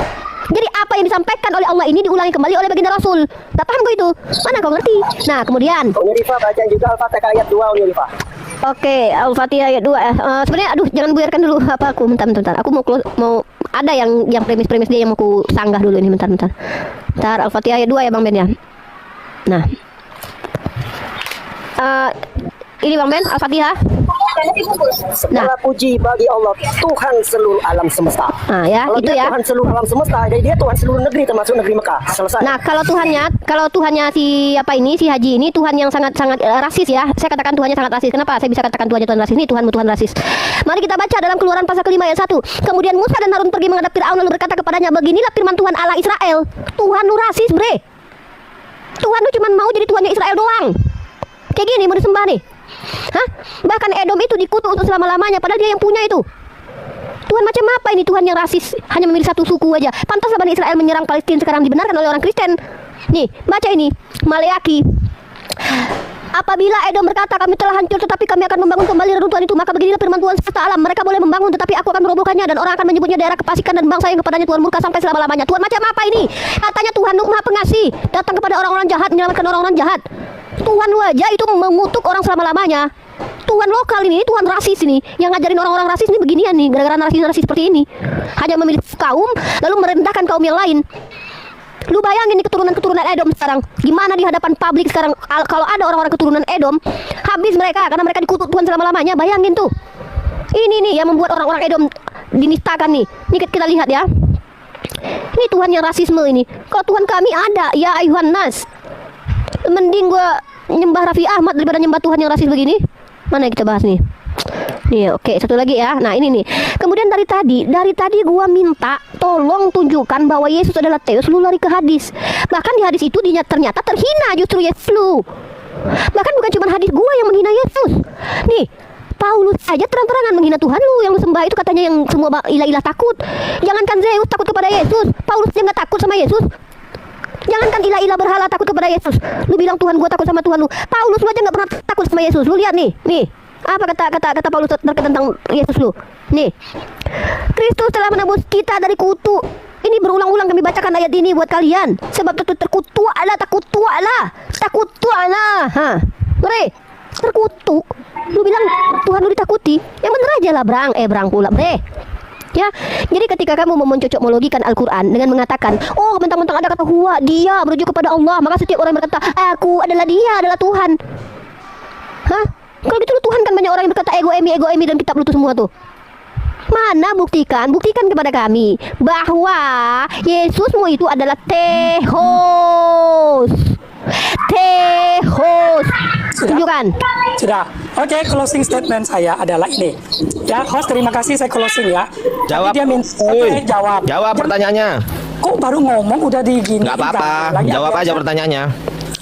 Jadi apa yang disampaikan oleh Allah ini diulangi kembali oleh baginda Rasul. Tak paham kau itu? Mana kau ngerti? Nah kemudian Uni Rifa baca juga Al-Fatihah ayat 2 Uni Rifa. oke, Al-Fatihah ayat 2. Sebenarnya aduh jangan buyarkan dulu apa aku, bentar. Aku mau ada yang premis-premis dia yang mau aku sanggah dulu ini, bentar. Bentar, Al-Fatihah ayat 2 ya Bang Ben ya. Nah. Ini Bang Ben, Al-Fatihah. Segala puji bagi Allah, Tuhan seluruh alam semesta. Nah ya, Kalau itu dia ya. Tuhan seluruh alam semesta, jadi dia Tuhan seluruh negeri termasuk negeri Mekah. Selesai. Nah, kalau Tuhannya si Haji ini Tuhan yang sangat rasis ya. Saya katakan Tuhannya sangat rasis. Kenapa saya bisa katakan Tuhannya Tuhan rasis? Ini Tuhan rasis. Mari kita baca dalam Keluaran pasal ke-5 ayat 1. Kemudian Musa dan Harun pergi menghadap Firaun lalu berkata kepadanya, beginilah firman Tuhan Allah Israel. Tuhan lu rasis, bre. Tuhan lu cuma mau jadi Tuhannya Israel doang. Kayak gini mau disembah nih. Hah? Bahkan Edom itu dikutuk untuk selama-lamanya padahal dia yang punya itu. Tuhan macam apa ini, Tuhan yang rasis, hanya memilih satu suku aja. Pantaslah Bani Israel menyerang Palestina sekarang dibenarkan oleh orang Kristen. Nih, baca ini, Maleaki. Apabila Edom berkata kami telah hancur tetapi kami akan membangun kembali reruntuhan itu, maka beginilah firman Tuhan semesta alam, mereka boleh membangun tetapi aku akan merobohkannya dan orang akan menyebutnya daerah kefasikan dan bangsa yang kepadanya Tuhan murka sampai selama-lamanya. Tuhan macam apa ini? Katanya Tuhan lu Maha Pengasih, datang kepada orang-orang jahat, menyelamatkan orang-orang jahat. Tuhan lu aja itu mengutuk orang selama-lamanya. Tuhan lokal ini, Tuhan rasis ini, yang ngajarin orang-orang rasis ini beginian nih, gara-gara rasis seperti ini. Hanya memilih kaum lalu merendahkan kaum yang lain. Lu bayangin nih keturunan Edom sekarang, gimana di hadapan publik sekarang kalau ada orang-orang keturunan Edom, habis mereka karena mereka dikutuk Tuhan selama-lamanya. Bayangin tuh. Ini nih yang membuat orang-orang Edom dinistakan nih. Ini kita lihat ya. Ini Tuhan yang rasisme ini. Kalau Tuhan kami ada, ya ayuhan nas. Mending gua nyembah Raffi Ahmad daripada nyembah Tuhan yang rasis begini. Mana yang kita bahas nih? Nih, oke, satu lagi ya. Nah, ini nih. Kemudian dari tadi gua minta tolong tunjukkan bahwa Yesus adalah Theos, lu lari ke hadis. Bahkan di hadis itu ternyata terhina justru Yesus lu. Bahkan bukan cuma hadis gua yang menghina Yesus. Nih, Paulus aja terang-terangan menghina Tuhan lu yang lu sembah itu, katanya yang semua ilah-ilah takut. Jangankan Zeus takut kepada Yesus, Paulus dia nggak takut sama Yesus. Jangankan ilah-ilah berhala takut kepada Yesus. Lu bilang Tuhan gua takut sama Tuhan lu. Paulus lu aja nggak pernah takut sama Yesus. Lu lihat nih. Apa kata Paulus tentang Yesus lu? Nih. Kristus telah menebus kita dari kutu. Ini berulang-ulang kami bacakan ayat ini buat kalian. Sebab terkutuklah. Ha. Bre, terkutuk. Lu bilang Tuhan lu ditakuti. Yang bener aja lah, Brang pula, bre. Ya, jadi ketika kamu mencocokmologikan Al-Quran dengan mengatakan, oh mentang-mentang ada kata huwa, dia merujuk kepada Allah, maka setiap orang yang berkata, aku adalah dia, adalah Tuhan. Hah? Kalau gitu Tuhan kan banyak orang yang berkata ego emi dan kitab lu tuh semua tuh. Mana buktikan kepada kami bahwa Yesusmu itu adalah Theos. Tunjukkan. Sudah. Oke, closing statement saya adalah ini. Ya, host terima kasih, saya closing ya. Jawab. Tadi dia minta jawab. Jawab pertanyaannya. Kok baru ngomong udah digini? Nggak apa-apa. Jawab aja pertanyaannya.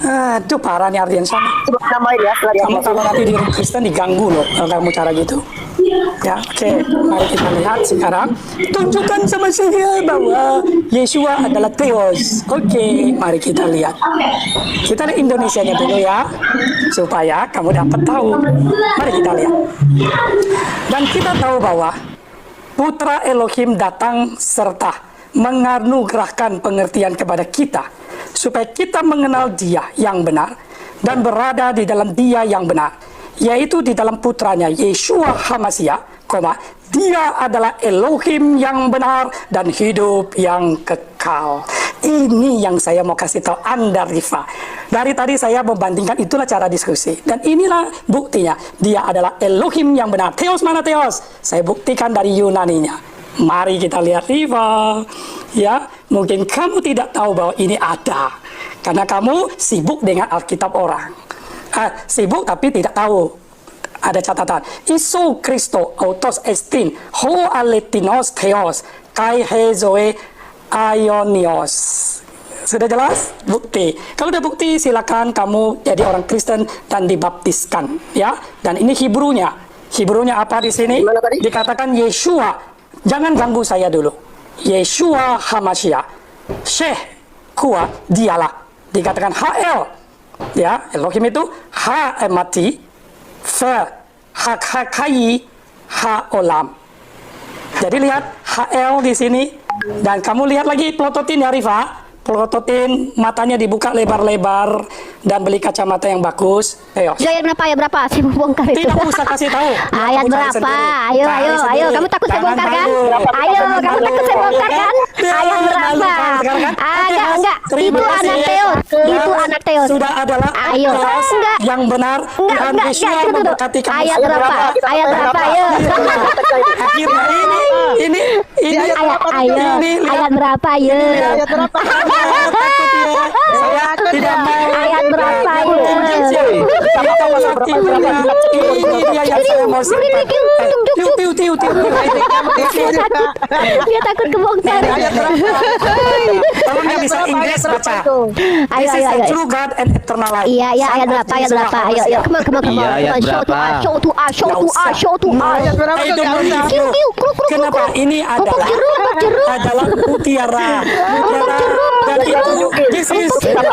Aduh, parah nih Ardiansyah. Coba namain ya setelah Kamu kalau nanti di Kristen diganggu loh kalau kamu cara gitu. Ya, oke. Mari kita lihat sekarang. Tunjukkan sama saya bahwa Yeshua adalah Theos. Oke, mari kita lihat. Kita lihat Indonesianya dulu ya, supaya kamu dapat tahu. Mari kita lihat. Dan kita tahu bahwa Putra Elohim datang serta menganugerahkan pengertian kepada kita, supaya kita mengenal Dia yang benar dan berada di dalam Dia yang benar, yaitu di dalam putranya Yeshua HaMashiach, Dia adalah Elohim yang benar dan hidup yang kekal. Ini yang saya mau kasih tahu Anda, Rifa. Dari tadi saya membandingkan, itulah cara diskusi. Dan inilah buktinya, Dia adalah Elohim yang benar. Theos mana Theos? Saya buktikan dari Yunaninya. Mari kita lihat, Rifa. Ya, mungkin kamu tidak tahu bahwa ini ada, karena kamu sibuk dengan Alkitab orang. Sibuk tapi tidak tahu. Ada catatan. Isu Kristo autos estin ho aletinos theos kai hezoe aionios. Sudah jelas? Bukti. Kalau udah bukti, silakan kamu jadi orang Kristen dan dibaptiskan, ya. Dan ini Hebrunya. Hebrunya apa di sini? Dikatakan Yeshua. Jangan ganggu saya dulu. Yeshua HaMashiach. Syekh kuat dialah. Dikatakan HL. Ya, Elohim itu ha mati, fa hakai, ha olam. Jadi lihat HL di sini, dan kamu lihat lagi plototin ya Rifa, plototin matanya dibuka lebar-lebar dan beli kacamata yang bagus. Ayo. Ayat berapa? Saya mau bongkar itu. Tidak usah kasih tahu. Ayat berapa? Ayo. Kamu takut saya bongkar kan? Ayo, kamu takut saya bongkar kan? Ayat berapa? Enggak. Itu anak Theos. Itu anak Theos. Sudah adalah Ayo. Theos Enggak. yang benar. Tuhan Yesus memberkati kamu. Ayat berapa? Ayat berapa? Ayo. Akhirnya ini Ayat berapa? Ayo. Ayat berapa? Saya tidak mau. Ayat berapa? Ayo. Saya tahu sakit. Ini dia yang saya mau simpan. Tiu. Dia takut kebongkar. Kalau nggak bisa Inggris baca. Ayo. This is the true God and eternal life. Iya, ayat berapa? Ayo. Come on. Iya, ayat berapa? Show to us. Ayat berapa? I don't Nggak believe usah. you. Kruk. Kenapa? Ini adalah mutiara. Dan itu this is very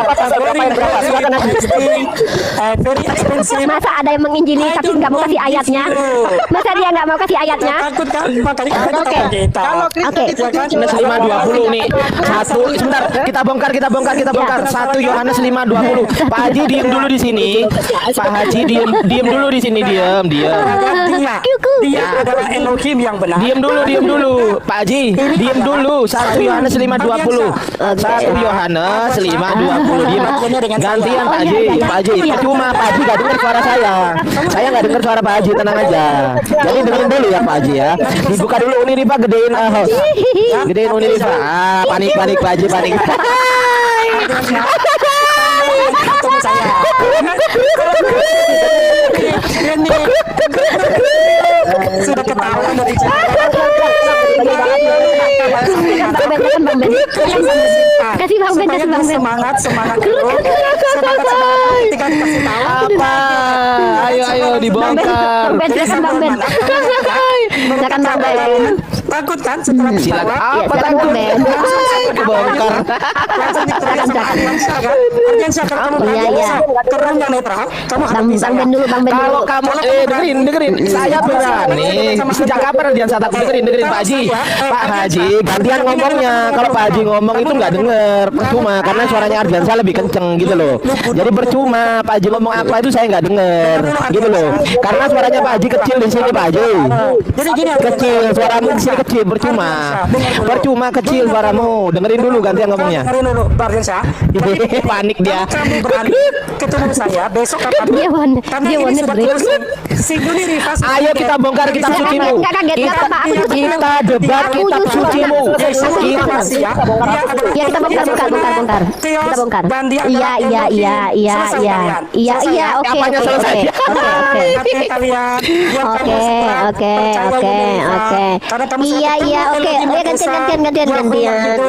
expensive. Masa ada yang menginjili tapi nggak mau kasih ayatnya? Masa dia nggak mau kasih ayatnya? Takut kan? Makanya kita Oke. kita. Kalau Kristen itu Yohanes 5:20 nih. Sebentar, kita bongkar. 1 Yohanes 5:20. Pak Haji diem dulu di sini. Pak Haji diem dulu di sini, diem. Dia adalah Elohim yang benar. Diem dulu. Pak Haji, diem dulu. 1 Yohanes 5:20. 1 Yohanes 5:20. Diem. Gantian Pak Haji. Percuma Pak Haji gak dengar suara saya. Saya gak dengar suara Pak Haji, tenang aja. Jadi dengerin dulu ya Pak Haji ya. Dibuka dulu Uniriva, gedein host. Gedein Uniriva. Panik Pak Haji, panik. Ketemu saya. Ini sudah ketahuan dari Kasih Bang Ben. semangat dulu. Ketika dikasih tahu Apa? Ayo dibongkar. Silakan Bang Ben. takut kan setelah Silakan. ditawa? Apa Silakan takut? Bang Ben. Dibongkar. Langsung diterima sama Ardiansyah kan? Ardiansyah, kalau kamu Iya. karena nggak netral, kamu Bang hadapi saya. Ben dulu. Kalau kamu dengerin, saya berani. Sejak kapan dia saya takut dengerin Pak Haji? Pak Haji, gantian ngomongnya. Kalau Pak Haji ngomong itu nggak denger, percuma karena suaranya Ardiansyah lebih kenceng gitu loh. Jadi percuma Pak Haji ngomong apa itu saya nggak denger gitu loh. Karena suaranya Pak Haji kecil di sini Pak Haji. Jadi gini, Kecil, suaramu di sini kecil, percuma kecil suaramu. Dengerin dulu gantian ngomongnya. dengerin dulu, Ardiansyah. Panik dia. Kamu berani ketemu saya besok kapan? Karena Dia ini wanit sudah break. terus. Si Uniriva sudah Ayo kita bongkar kitab sucimu. Enggak kaget, enggak apa-apa. Aku juga Kita debat kitab sucimu. Ya kita bongkar. Kita bongkar. Iya. Oke. Iya. Oke.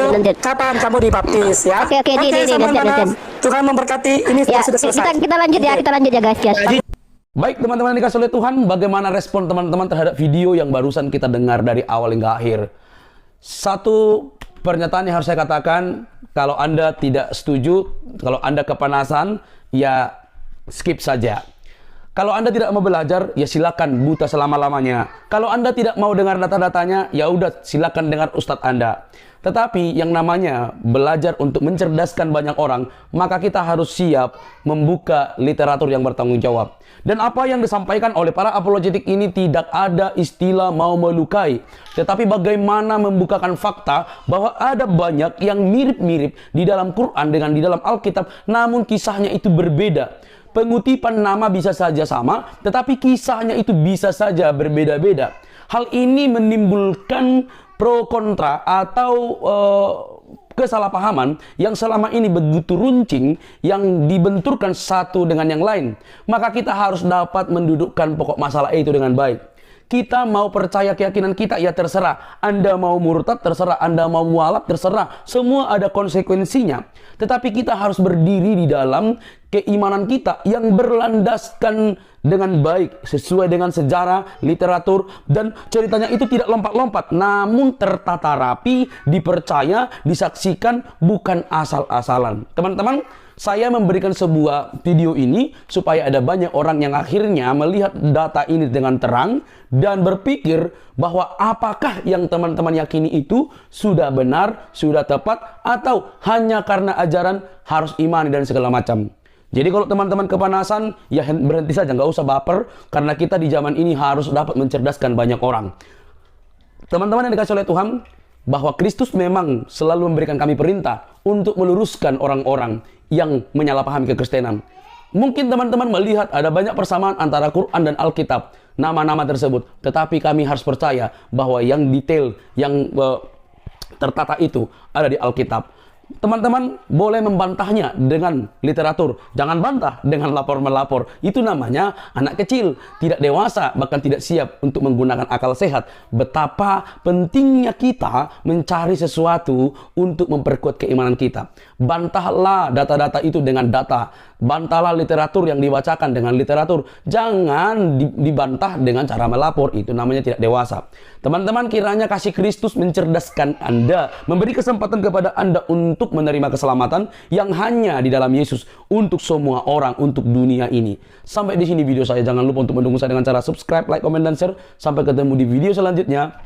Gantian. Kapan kamu dibaptis ya? Oke, gantian. Tuhan memberkati. Ini Ya, sudah selesai. kita lanjut ya guys ya. Baik teman-teman yang dikasih oleh Tuhan, bagaimana respon teman-teman terhadap video yang barusan kita dengar dari awal hingga akhir? Satu pernyataan yang harus saya katakan, kalau Anda tidak setuju, kalau Anda kepanasan, ya skip saja. Kalau Anda tidak mau belajar, ya silakan buta selama-lamanya. Kalau Anda tidak mau dengar data-datanya, ya udah silakan dengar Ustadz Anda. Tetapi yang namanya belajar untuk mencerdaskan banyak orang, maka kita harus siap membuka literatur yang bertanggung jawab. Dan apa yang disampaikan oleh para apologetik ini tidak ada istilah mau melukai. Tetapi bagaimana membukakan fakta bahwa ada banyak yang mirip-mirip di dalam Quran dengan di dalam Alkitab, namun kisahnya itu berbeda. Pengutipan nama bisa saja sama, tetapi kisahnya itu bisa saja berbeda-beda. Hal ini menimbulkan pro kontra atau kesalahpahaman yang selama ini begitu runcing yang dibenturkan satu dengan yang lain. Maka kita harus dapat mendudukkan pokok masalah itu dengan baik. Kita mau percaya keyakinan kita, ya terserah. Anda mau murtad, terserah. Anda mau mualaf, terserah. Semua ada konsekuensinya. Tetapi kita harus berdiri di dalam keimanan kita yang berlandaskan dengan baik, sesuai dengan sejarah, literatur, dan ceritanya itu tidak lompat-lompat, namun tertata rapi, dipercaya, disaksikan, bukan asal-asalan. Teman-teman, Saya memberikan sebuah video ini supaya ada banyak orang yang akhirnya melihat data ini dengan terang dan berpikir bahwa apakah yang teman-teman yakini itu sudah benar, sudah tepat, atau hanya karena ajaran harus imani dan segala macam. Jadi kalau teman-teman kepanasan, ya berhenti saja, nggak usah baper, karena kita di zaman ini harus dapat mencerdaskan banyak orang. Teman-teman yang dikasih oleh Tuhan, bahwa Kristus memang selalu memberikan kami perintah untuk meluruskan orang-orang yang menyalahpahami kekristenan. Mungkin teman-teman melihat ada banyak persamaan antara Quran dan Alkitab, nama-nama tersebut. Tetapi kami harus percaya bahwa yang detail, yang tertata itu ada di Alkitab. Teman-teman boleh membantahnya dengan literatur. Jangan bantah dengan lapor-melapor. Itu namanya anak kecil, tidak dewasa, bahkan tidak siap untuk menggunakan akal sehat. Betapa pentingnya kita mencari sesuatu untuk memperkuat keimanan kita. Bantahlah data-data itu dengan data. Bantahlah literatur yang dibacakan dengan literatur. Jangan dibantah dengan cara melapor. Itu namanya tidak dewasa. Teman-teman, kiranya kasih Kristus mencerdaskan Anda, memberi kesempatan kepada Anda untuk menerima keselamatan yang hanya di dalam Yesus untuk semua orang, untuk dunia ini. Sampai di sini video saya. Jangan lupa untuk mendukung saya dengan cara subscribe, like, comment, dan share. Sampai ketemu di video selanjutnya.